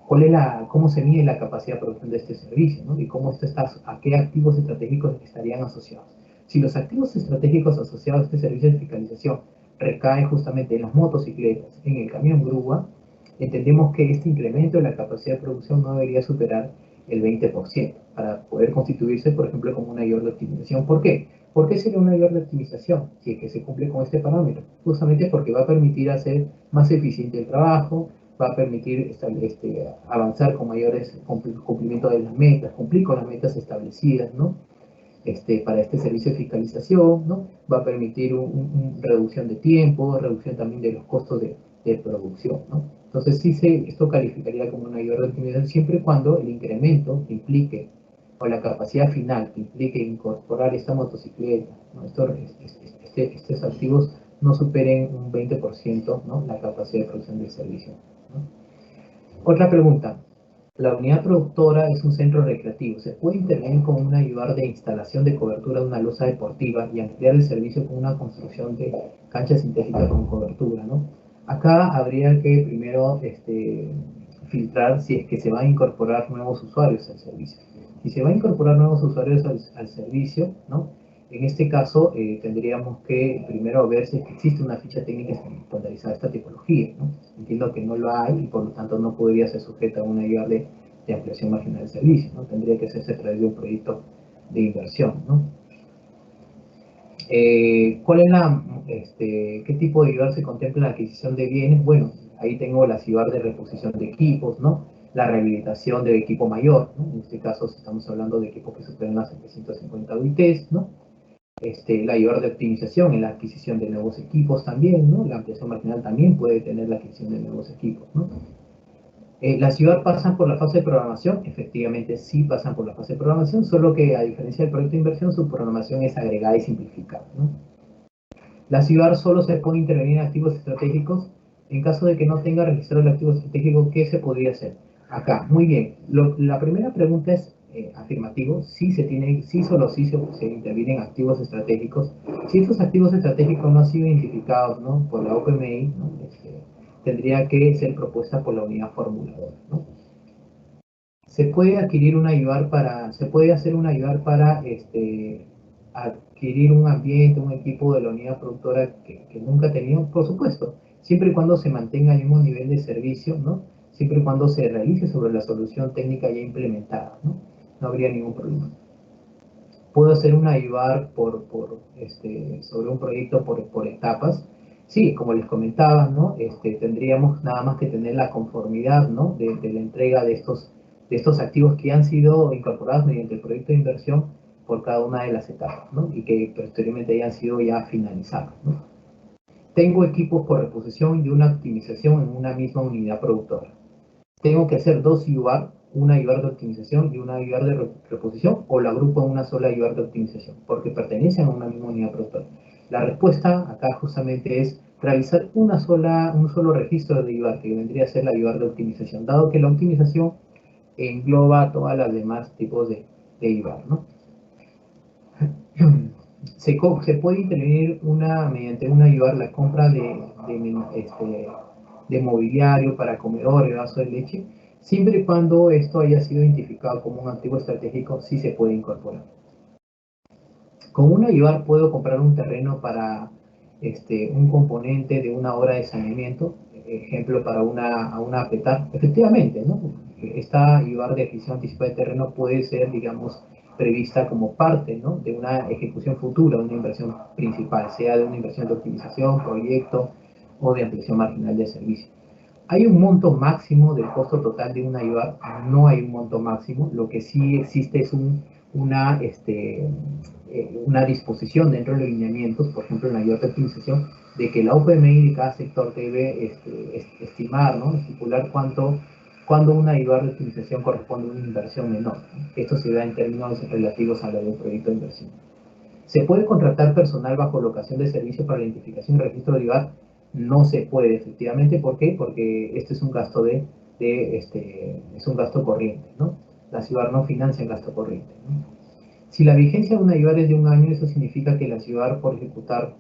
cómo se mide la capacidad de producción de este servicio, ¿no?, y a qué activos estratégicos estarían asociados. Si los activos estratégicos asociados a este servicio de fiscalización recaen justamente en las motocicletas, en el camión grúa, entendemos que este incremento de la capacidad de producción no debería superar el 20% para poder constituirse, por ejemplo, como una IVAR de optimización. ¿Por qué? ¿Por qué sería una IVAR de optimización si es que se cumple con este parámetro? Justamente porque va a permitir hacer más eficiente el trabajo, va a permitir avanzar con mayores cumplimiento de las metas, cumplir con las metas establecidas, ¿no?, para este servicio de fiscalización, ¿no? Va a permitir una reducción de tiempo, reducción también de los costos de producción, ¿no? Entonces sí esto calificaría como una IVAR de optimización siempre y cuando el incremento que implique, o la capacidad final que implique incorporar esta motocicleta, ¿no?, estos activos no superen un 20%, ¿no?, la capacidad de producción del servicio, ¿no? Otra pregunta. La unidad productora es un centro recreativo. ¿Se puede intervenir con una IVAR de instalación de cobertura de una losa deportiva y ampliar el servicio con una construcción de cancha sintética con cobertura, ¿no? Acá habría que primero filtrar si es que se van a incorporar nuevos usuarios al servicio. Si se va a incorporar nuevos usuarios al servicio, ¿no?, en este caso tendríamos que primero ver si existe una ficha técnica estandarizada de esta tipología, ¿no? Entiendo que no lo hay y por lo tanto no podría ser sujeta a una guía de ampliación marginal del servicio, ¿no? Tendría que hacerse a través de un proyecto de inversión, ¿no? ¿Cuál es qué tipo de IVAR se contempla en la adquisición de bienes? Bueno, ahí tengo las IVAR de reposición de equipos, ¿no? La rehabilitación del equipo mayor, ¿no? En este caso, si estamos hablando de equipos que superan las 750 UITs, ¿no? La IVAR de optimización en la adquisición de nuevos equipos también, ¿no? La ampliación marginal también puede tener la adquisición de nuevos equipos, ¿no? ¿Las IVAR pasan por la fase de programación? Efectivamente sí pasan por la fase de programación, solo que a diferencia del proyecto de inversión, su programación es agregada y simplificada, ¿no? Las IVAR solo se puede intervenir en activos estratégicos. En caso de que no tenga registrado el activo estratégico, ¿qué se podría hacer? Acá, muy bien. La primera pregunta es afirmativo. Sí se tiene, sí solo sí se intervienen en activos estratégicos. Si estos activos estratégicos no han sido identificados, ¿no?, por la OPMI, ¿no?, tendría que ser propuesta por la unidad formuladora, ¿no? Se puede adquirir una IVAR para, se puede hacer una IVAR para adquirir un ambiente, un equipo de la unidad productora que nunca ha tenido, por supuesto, siempre y cuando se mantenga el mismo nivel de servicio, ¿no? Siempre y cuando se realice sobre la solución técnica ya implementada, ¿no? No habría ningún problema. Puedo hacer una IVAR sobre un proyecto por etapas. Sí, como les comentaba, ¿no? Tendríamos nada más que tener la conformidad, ¿no?, de la entrega de estos activos que han sido incorporados mediante el proyecto de inversión por cada una de las etapas, ¿no?, y que posteriormente hayan sido ya finalizados, ¿no? Tengo equipos por reposición y una optimización en una misma unidad productora. Tengo que hacer dos IVAR, una IVAR de optimización y una IVAR de reposición, o la agrupo en una sola IVAR de optimización, porque pertenecen a una misma unidad productora. La respuesta acá justamente es realizar un solo registro de IVAR, que vendría a ser la IVAR de optimización, dado que la optimización engloba todas las demás tipos de IVAR, ¿no? Se puede intervenir mediante una IVAR la compra de mobiliario para comedor y vaso de leche, siempre y cuando esto haya sido identificado como un activo estratégico, sí se puede incorporar. Con una IVAR puedo comprar un terreno para un componente de una obra de saneamiento, ejemplo para una PETAR. Efectivamente, ¿no?, esta IVAR de adquisición anticipada de terreno puede ser, digamos, prevista como parte, ¿no?, de una ejecución futura, de una inversión principal, sea de una inversión de optimización, proyecto o de ampliación marginal de servicio. ¿Hay un monto máximo del costo total de una IVAR? No hay un monto máximo. Lo que sí existe es una disposición dentro de los lineamientos, por ejemplo en la IVAR de optimización, de que la OPMI de cada sector debe estimar, ¿no?, estipular cuándo una IVAR de optimización corresponde a una inversión menor, ¿no? Esto se da en términos relativos a la de un proyecto de inversión. ¿Se puede contratar personal bajo locación de servicio para la identificación y registro de IVAR? No se puede, efectivamente. ¿Por qué? Porque este es un gasto es un gasto corriente, ¿no? Las IVAR no financian gasto corriente, ¿no? Si la vigencia de una IVAR es de un año, eso significa que las IVAR por ejecutar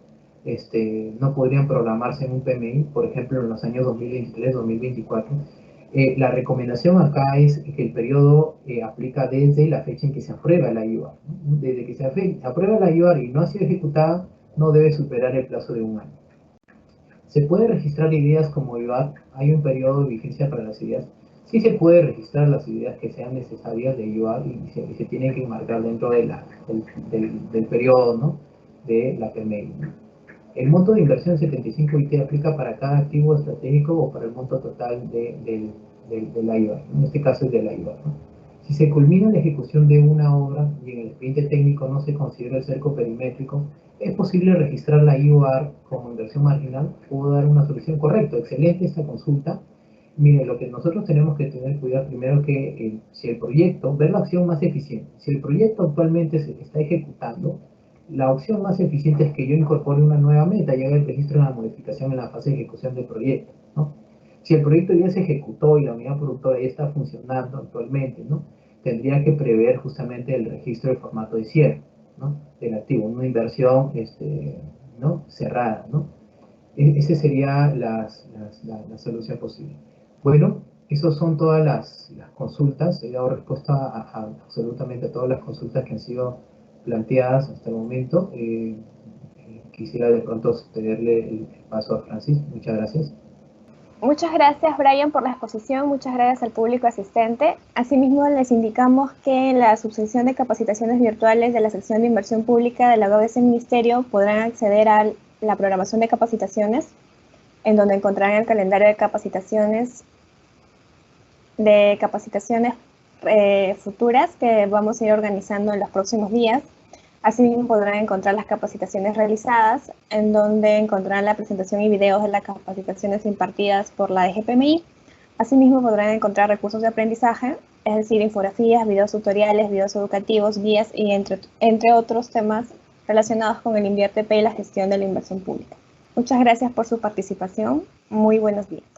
no podrían programarse en un PMI, por ejemplo, en los años 2023-2024. La recomendación acá es que el periodo aplica desde la fecha en que se aprueba la IVAR, ¿no? Desde que se aprueba la IVAR y no ha sido ejecutada, no debe superar el plazo de un año. ¿Se puede registrar ideas como IVAR? ¿Hay un periodo de vigencia para las ideas? Sí se puede registrar las ideas que sean necesarias de IVAR y se tienen que enmarcar dentro del periodo, ¿no?, de la PMI, ¿no? ¿El monto de inversión 75 IT aplica para cada activo estratégico o para el monto total de la IVAR? En este caso es de la IVAR, ¿no? Si se culmina la ejecución de una obra y en el expediente técnico no se considera el cerco perimétrico, ¿es posible registrar la IVAR como inversión marginal? ¿Puedo dar una solución? Correcto, excelente esta consulta. Mire, lo que nosotros tenemos que tener cuidado primero que si el proyecto, ver la acción más eficiente, si el proyecto actualmente se está ejecutando, la opción más eficiente es que yo incorpore una nueva meta y haga el registro de la modificación en la fase de ejecución del proyecto, ¿no? Si el proyecto ya se ejecutó y la unidad productora ya está funcionando actualmente, ¿no? Tendría que prever justamente el registro de formato de cierre, ¿no? Del activo, una inversión ¿no? cerrada, ¿no? Esa sería la solución posible. Bueno, esas son todas las consultas. He dado respuesta absolutamente a todas las consultas que han sido planteadas hasta el momento. Quisiera de pronto cederle el paso a Francis. Muchas gracias. Muchas gracias, Brian, por la exposición. Muchas gracias al público asistente. Asimismo, les indicamos que en la subsección de capacitaciones virtuales de la sección de inversión pública de la web de ese ministerio podrán acceder a la programación de capacitaciones, en donde encontrarán el calendario de capacitaciones futuras que vamos a ir organizando en los próximos días. Asimismo podrán encontrar las capacitaciones realizadas, en donde encontrarán la presentación y videos de las capacitaciones impartidas por la DGPMI. Asimismo podrán encontrar recursos de aprendizaje, es decir, infografías, videos tutoriales, videos educativos, guías y entre otros temas relacionados con el INVIERTP y la gestión de la inversión pública. Muchas gracias por su participación. Muy buenos días.